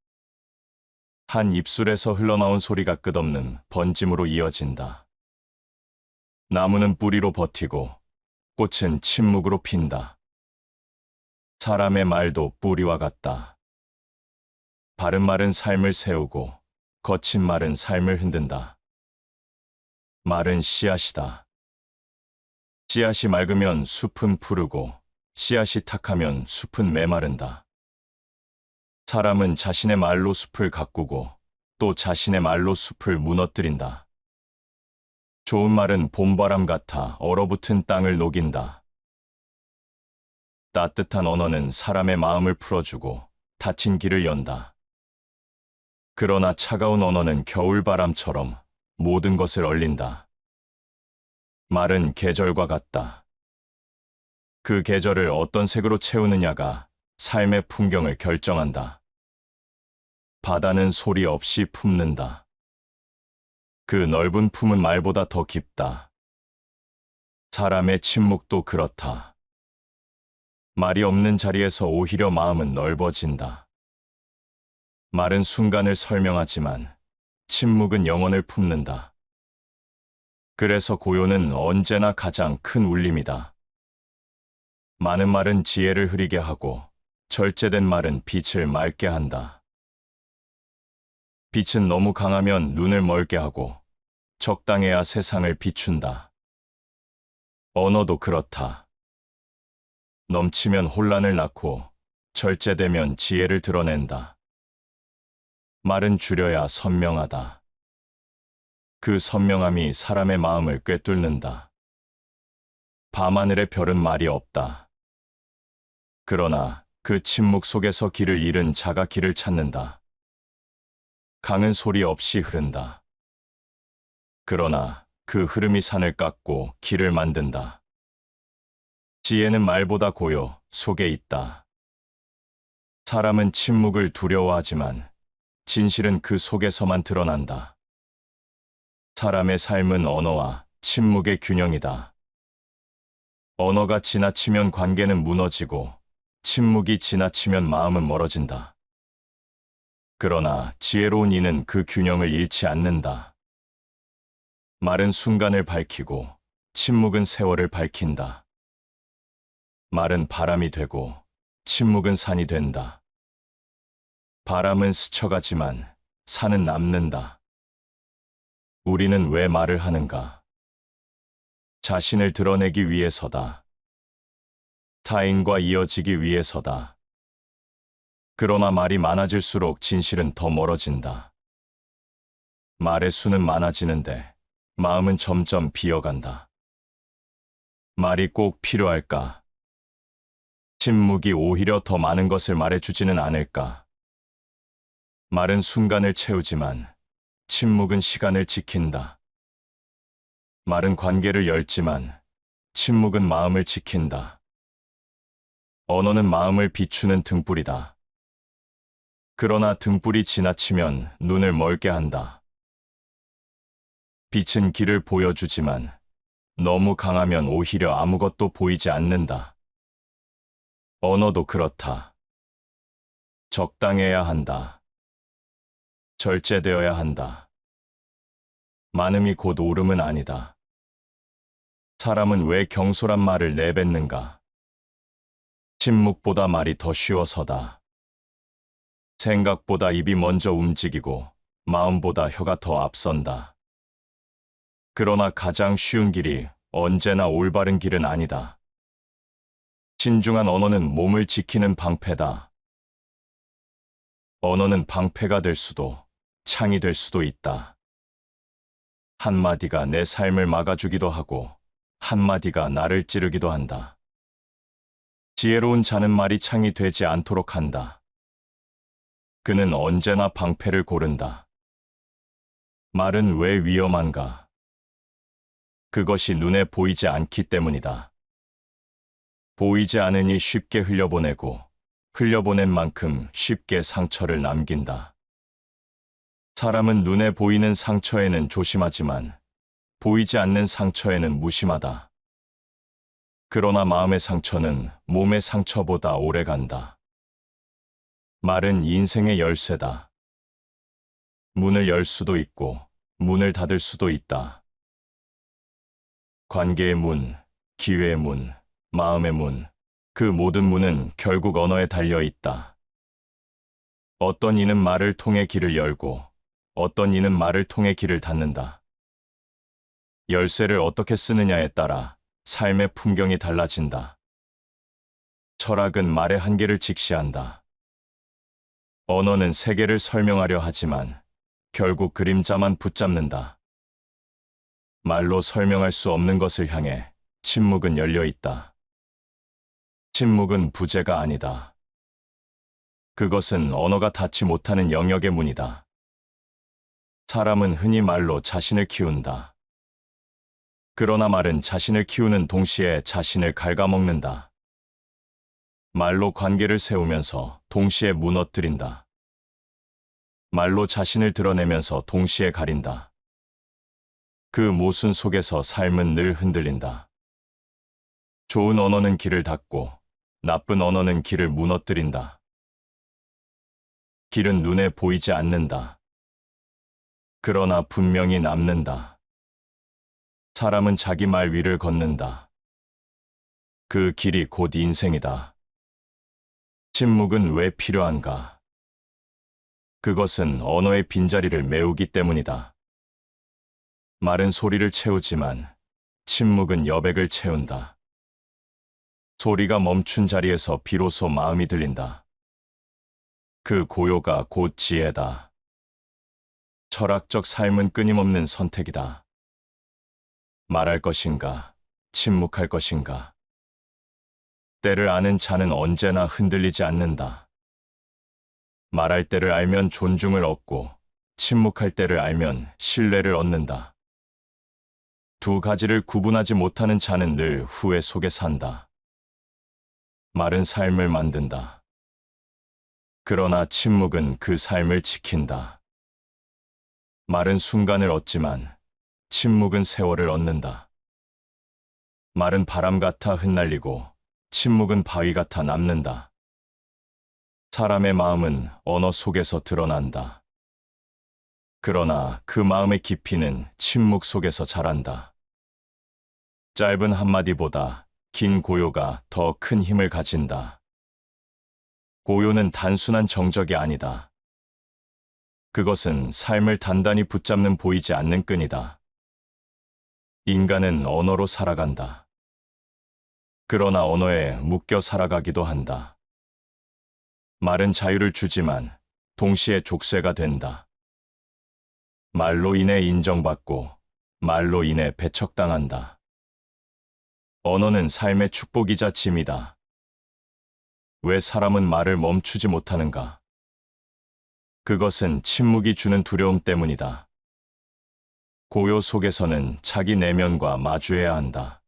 A: 한 입술에서 흘러나온 소리가 끝없는 번짐으로 이어진다. 나무는 뿌리로 버티고 꽃은 침묵으로 핀다. 사람의 말도 뿌리와 같다. 바른 말은 삶을 세우고 거친 말은 삶을 흔든다. 말은 씨앗이다. 씨앗이 맑으면 숲은 푸르고 씨앗이 탁하면 숲은 메마른다. 사람은 자신의 말로 숲을 가꾸고 또 자신의 말로 숲을 무너뜨린다. 좋은 말은 봄바람 같아 얼어붙은 땅을 녹인다. 따뜻한 언어는 사람의 마음을 풀어주고 닫힌 길을 연다. 그러나 차가운 언어는 겨울바람처럼 모든 것을 얼린다. 말은 계절과 같다. 그 계절을 어떤 색으로 채우느냐가 삶의 풍경을 결정한다. 바다는 소리 없이 품는다. 그 넓은 품은 말보다 더 깊다. 사람의 침묵도 그렇다. 말이 없는 자리에서 오히려 마음은 넓어진다. 말은 순간을 설명하지만 침묵은 영혼을 품는다. 그래서 고요는 언제나 가장 큰 울림이다. 많은 말은 지혜를 흐리게 하고 절제된 말은 빛을 맑게 한다. 빛은 너무 강하면 눈을 멀게 하고 적당해야 세상을 비춘다. 언어도 그렇다. 넘치면 혼란을 낳고 절제되면 지혜를 드러낸다. 말은 줄여야 선명하다. 그 선명함이 사람의 마음을 꿰뚫는다. 밤하늘의 별은 말이 없다. 그러나 그 침묵 속에서 길을 잃은 자가 길을 찾는다. 강은 소리 없이 흐른다. 그러나 그 흐름이 산을 깎고 길을 만든다. 지혜는 말보다 고요 속에 있다. 사람은 침묵을 두려워하지만 진실은 그 속에서만 드러난다. 사람의 삶은 언어와 침묵의 균형이다. 언어가 지나치면 관계는 무너지고 침묵이 지나치면 마음은 멀어진다. 그러나 지혜로운 이는 그 균형을 잃지 않는다. 말은 순간을 밝히고 침묵은 세월을 밝힌다. 말은 바람이 되고 침묵은 산이 된다. 바람은 스쳐가지만 산은 남는다. 우리는 왜 말을 하는가? 자신을 드러내기 위해서다. 타인과 이어지기 위해서다. 그러나 말이 많아질수록 진실은 더 멀어진다. 말의 수는 많아지는데 마음은 점점 비어간다. 말이 꼭 필요할까? 침묵이 오히려 더 많은 것을 말해주지는 않을까? 말은 순간을 채우지만 침묵은 시간을 지킨다. 말은 관계를 열지만 침묵은 마음을 지킨다. 언어는 마음을 비추는 등불이다. 그러나 등불이 지나치면 눈을 멀게 한다. 빛은 길을 보여주지만 너무 강하면 오히려 아무것도 보이지 않는다. 언어도 그렇다. 적당해야 한다. 절제되어야 한다. 많음이 곧 옳음은 아니다. 사람은 왜 경솔한 말을 내뱉는가? 침묵보다 말이 더 쉬워서다. 생각보다 입이 먼저 움직이고 마음보다 혀가 더 앞선다. 그러나 가장 쉬운 길이 언제나 올바른 길은 아니다. 신중한 언어는 몸을 지키는 방패다. 언어는 방패가 될 수도 창이 될 수도 있다. 한마디가 내 삶을 막아주기도 하고 한마디가 나를 찌르기도 한다. 지혜로운 자는 말이 창이 되지 않도록 한다. 그는 언제나 방패를 고른다. 말은 왜 위험한가? 그것이 눈에 보이지 않기 때문이다. 보이지 않으니 쉽게 흘려보내고 흘려보낸 만큼 쉽게 상처를 남긴다. 사람은 눈에 보이는 상처에는 조심하지만 보이지 않는 상처에는 무심하다. 그러나 마음의 상처는 몸의 상처보다 오래 간다. 말은 인생의 열쇠다. 문을 열 수도 있고 문을 닫을 수도 있다. 관계의 문, 기회의 문, 마음의 문, 그 모든 문은 결국 언어에 달려 있다. 어떤 이는 말을 통해 길을 열고 어떤 이는 말을 통해 길을 닫는다. 열쇠를 어떻게 쓰느냐에 따라 삶의 풍경이 달라진다. 철학은 말의 한계를 직시한다. 언어는 세계를 설명하려 하지만 결국 그림자만 붙잡는다. 말로 설명할 수 없는 것을 향해 침묵은 열려 있다. 침묵은 부재가 아니다. 그것은 언어가 닿지 못하는 영역의 문이다. 사람은 흔히 말로 자신을 키운다. 그러나 말은 자신을 키우는 동시에 자신을 갉아먹는다. 말로 관계를 세우면서 동시에 무너뜨린다. 말로 자신을 드러내면서 동시에 가린다. 그 모순 속에서 삶은 늘 흔들린다. 좋은 언어는 길을 닫고 나쁜 언어는 길을 무너뜨린다. 길은 눈에 보이지 않는다. 그러나 분명히 남는다. 사람은 자기 말 위를 걷는다. 그 길이 곧 인생이다. 침묵은 왜 필요한가? 그것은 언어의 빈자리를 메우기 때문이다. 말은 소리를 채우지만 침묵은 여백을 채운다. 소리가 멈춘 자리에서 비로소 마음이 들린다. 그 고요가 곧 지혜다. 철학적 삶은 끊임없는 선택이다. 말할 것인가, 침묵할 것인가. 때를 아는 자는 언제나 흔들리지 않는다. 말할 때를 알면 존중을 얻고 침묵할 때를 알면 신뢰를 얻는다. 두 가지를 구분하지 못하는 자는 늘 후회 속에 산다. 말은 삶을 만든다. 그러나 침묵은 그 삶을 지킨다. 말은 순간을 얻지만 침묵은 세월을 얻는다. 말은 바람 같아 흩날리고 침묵은 바위 같아 남는다. 사람의 마음은 언어 속에서 드러난다. 그러나 그 마음의 깊이는 침묵 속에서 자란다. 짧은 한마디보다 긴 고요가 더 큰 힘을 가진다. 고요는 단순한 정적이 아니다. 그것은 삶을 단단히 붙잡는 보이지 않는 끈이다. 인간은 언어로 살아간다. 그러나 언어에 묶여 살아가기도 한다. 말은 자유를 주지만 동시에 족쇄가 된다. 말로 인해 인정받고 말로 인해 배척당한다. 언어는 삶의 축복이자 짐이다. 왜 사람은 말을 멈추지 못하는가? 그것은 침묵이 주는 두려움 때문이다. 고요 속에서는 자기 내면과 마주해야 한다.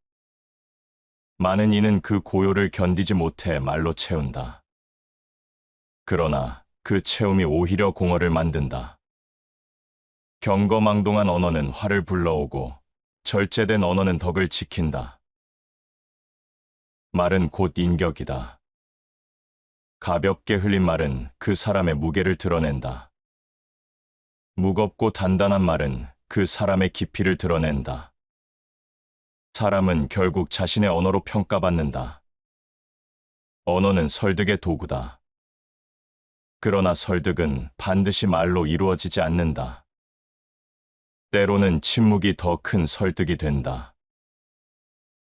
A: 많은 이는 그 고요를 견디지 못해 말로 채운다. 그러나 그 채움이 오히려 공허를 만든다. 경거망동한 언어는 화를 불러오고 절제된 언어는 덕을 지킨다. 말은 곧 인격이다. 가볍게 흘린 말은 그 사람의 무게를 드러낸다. 무겁고 단단한 말은 그 사람의 깊이를 드러낸다. 사람은 결국 자신의 언어로 평가받는다. 언어는 설득의 도구다. 그러나 설득은 반드시 말로 이루어지지 않는다. 때로는 침묵이 더 큰 설득이 된다.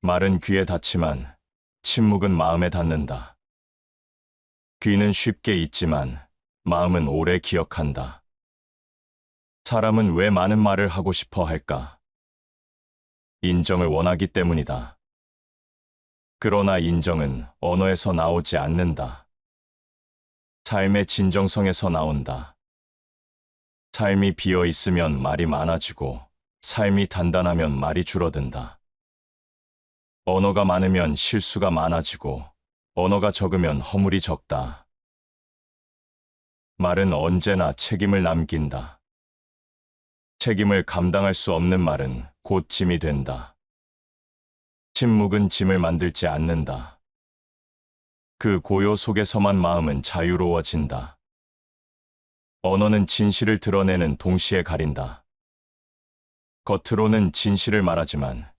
A: 말은 귀에 닿지만 침묵은 마음에 닿는다. 귀는 쉽게 잊지만 마음은 오래 기억한다. 사람은 왜 많은 말을 하고 싶어 할까? 인정을 원하기 때문이다. 그러나 인정은 언어에서 나오지 않는다. 삶의 진정성에서 나온다. 삶이 비어 있으면 말이 많아지고 삶이 단단하면 말이 줄어든다. 언어가 많으면 실수가 많아지고 언어가 적으면 허물이 적다. 말은 언제나 책임을 남긴다. 책임을 감당할 수 없는 말은 곧 짐이 된다. 침묵은 짐을 만들지 않는다. 그 고요 속에서만 마음은 자유로워진다. 언어는 진실을 드러내는 동시에 가린다. 겉으로는 진실을 말하지만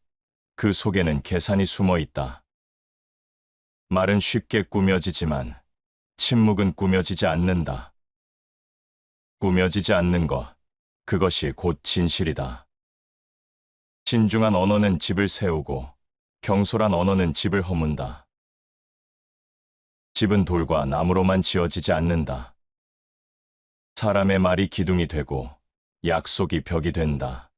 A: 그 속에는 계산이 숨어 있다. 말은 쉽게 꾸며지지만 침묵은 꾸며지지 않는다. 꾸며지지 않는 것, 그것이 곧 진실이다. 신중한 언어는 집을 세우고 경솔한 언어는 집을 허문다. 집은 돌과 나무로만 지어지지 않는다. 사람의 말이 기둥이 되고 약속이 벽이 된다.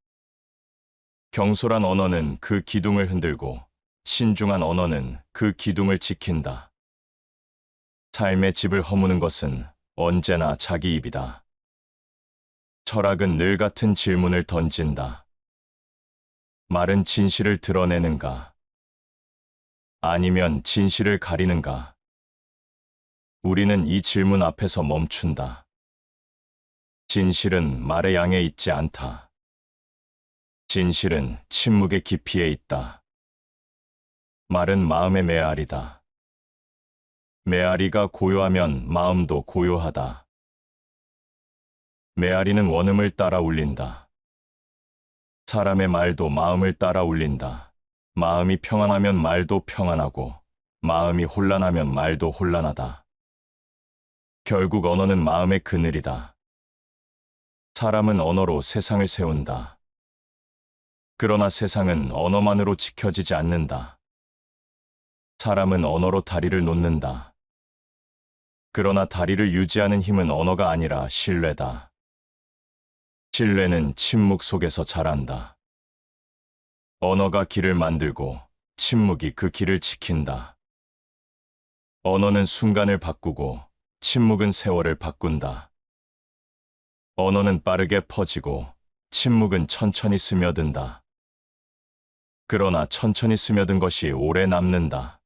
A: 경솔한 언어는 그 기둥을 흔들고 신중한 언어는 그 기둥을 지킨다. 삶의 집을 허무는 것은 언제나 자기 입이다. 철학은 늘 같은 질문을 던진다. 말은 진실을 드러내는가? 아니면 진실을 가리는가? 우리는 이 질문 앞에서 멈춘다. 진실은 말의 양에 있지 않다. 진실은 침묵의 깊이에 있다. 말은 마음의 메아리다. 메아리가 고요하면 마음도 고요하다. 메아리는 원음을 따라 울린다. 사람의 말도 마음을 따라 울린다. 마음이 평안하면 말도 평안하고 마음이 혼란하면 말도 혼란하다. 결국 언어는 마음의 그늘이다. 사람은 언어로 세상을 세운다. 그러나 세상은 언어만으로 지켜지지 않는다. 사람은 언어로 다리를 놓는다. 그러나 다리를 유지하는 힘은 언어가 아니라 신뢰다. 신뢰는 침묵 속에서 자란다. 언어가 길을 만들고 침묵이 그 길을 지킨다. 언어는 순간을 바꾸고 침묵은 세월을 바꾼다. 언어는 빠르게 퍼지고 침묵은 천천히 스며든다. 그러나 천천히 스며든 것이 오래 남는다.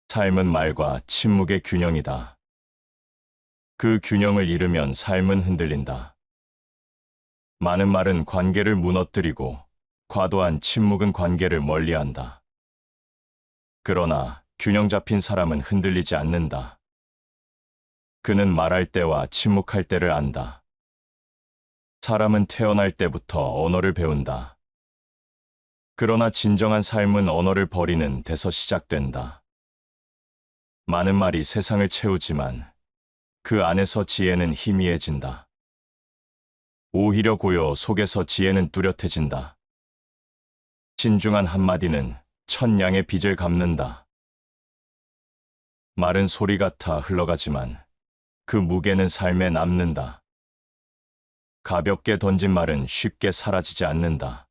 A: 삶은 말과 침묵의 균형이다. 그 균형을 잃으면 삶은 흔들린다. 많은 말은 관계를 무너뜨리고 과도한 침묵은 관계를 멀리한다. 그러나 균형 잡힌 사람은 흔들리지 않는다. 그는 말할 때와 침묵할 때를 안다. 사람은 태어날 때부터 언어를 배운다. 그러나 진정한 삶은 언어를 버리는 데서 시작된다. 많은 말이 세상을 채우지만 그 안에서 지혜는 희미해진다. 오히려 고요 속에서 지혜는 뚜렷해진다. 신중한 한마디는 천냥의 빚을 갚는다. 말은 소리 같아 흘러가지만 그 무게는 삶에 남는다. 가볍게 던진 말은 쉽게 사라지지 않는다.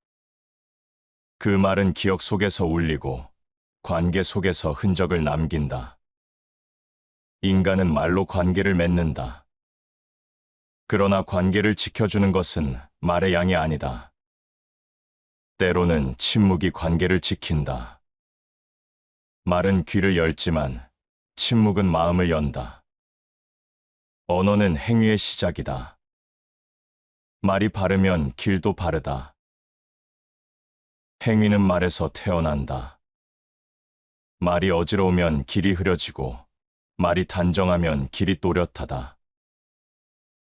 A: 그 말은 기억 속에서 울리고 관계 속에서 흔적을 남긴다. 인간은 말로 관계를 맺는다. 그러나 관계를 지켜주는 것은 말의 양이 아니다. 때로는 침묵이 관계를 지킨다. 말은 귀를 열지만 침묵은 마음을 연다. 언어는 행위의 시작이다. 말이 바르면 길도 바르다. 행위는 말에서 태어난다. 말이 어지러우면 길이 흐려지고 말이 단정하면 길이 또렷하다.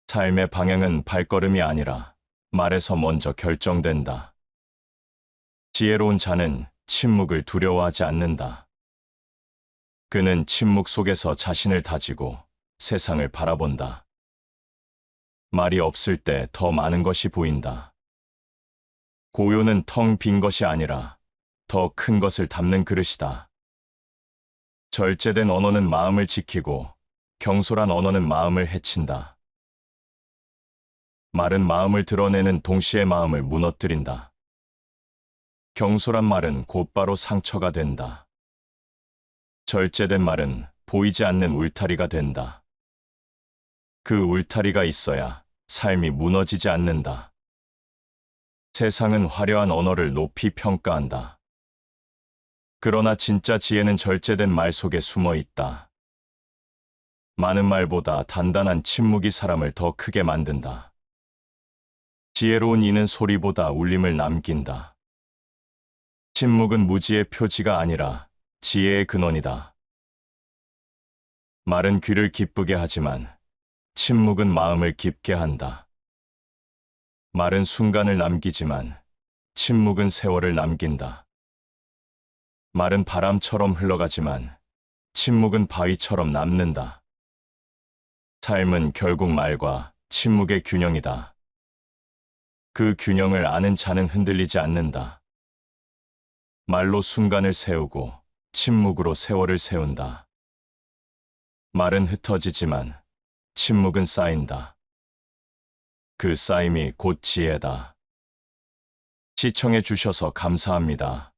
A: 삶의 방향은 발걸음이 아니라 말에서 먼저 결정된다. 지혜로운 자는 침묵을 두려워하지 않는다. 그는 침묵 속에서 자신을 다지고 세상을 바라본다. 말이 없을 때 더 많은 것이 보인다. 고요는 텅 빈 것이 아니라 더 큰 것을 담는 그릇이다. 절제된 언어는 마음을 지키고 경솔한 언어는 마음을 해친다. 말은 마음을 드러내는 동시에 마음을 무너뜨린다. 경솔한 말은 곧바로 상처가 된다. 절제된 말은 보이지 않는 울타리가 된다. 그 울타리가 있어야 삶이 무너지지 않는다. 세상은 화려한 언어를 높이 평가한다. 그러나 진짜 지혜는 절제된 말 속에 숨어 있다. 많은 말보다 단단한 침묵이 사람을 더 크게 만든다. 지혜로운 이는 소리보다 울림을 남긴다. 침묵은 무지의 표지가 아니라 지혜의 근원이다. 말은 귀를 기쁘게 하지만 침묵은 마음을 깊게 한다. 말은 순간을 남기지만 침묵은 세월을 남긴다. 말은 바람처럼 흘러가지만 침묵은 바위처럼 남는다. 삶은 결국 말과 침묵의 균형이다. 그 균형을 아는 자는 흔들리지 않는다. 말로 순간을 세우고 침묵으로 세월을 세운다. 말은 흩어지지만 침묵은 쌓인다. 그 쌓임이 곧 지혜다. 시청해 주셔서 감사합니다.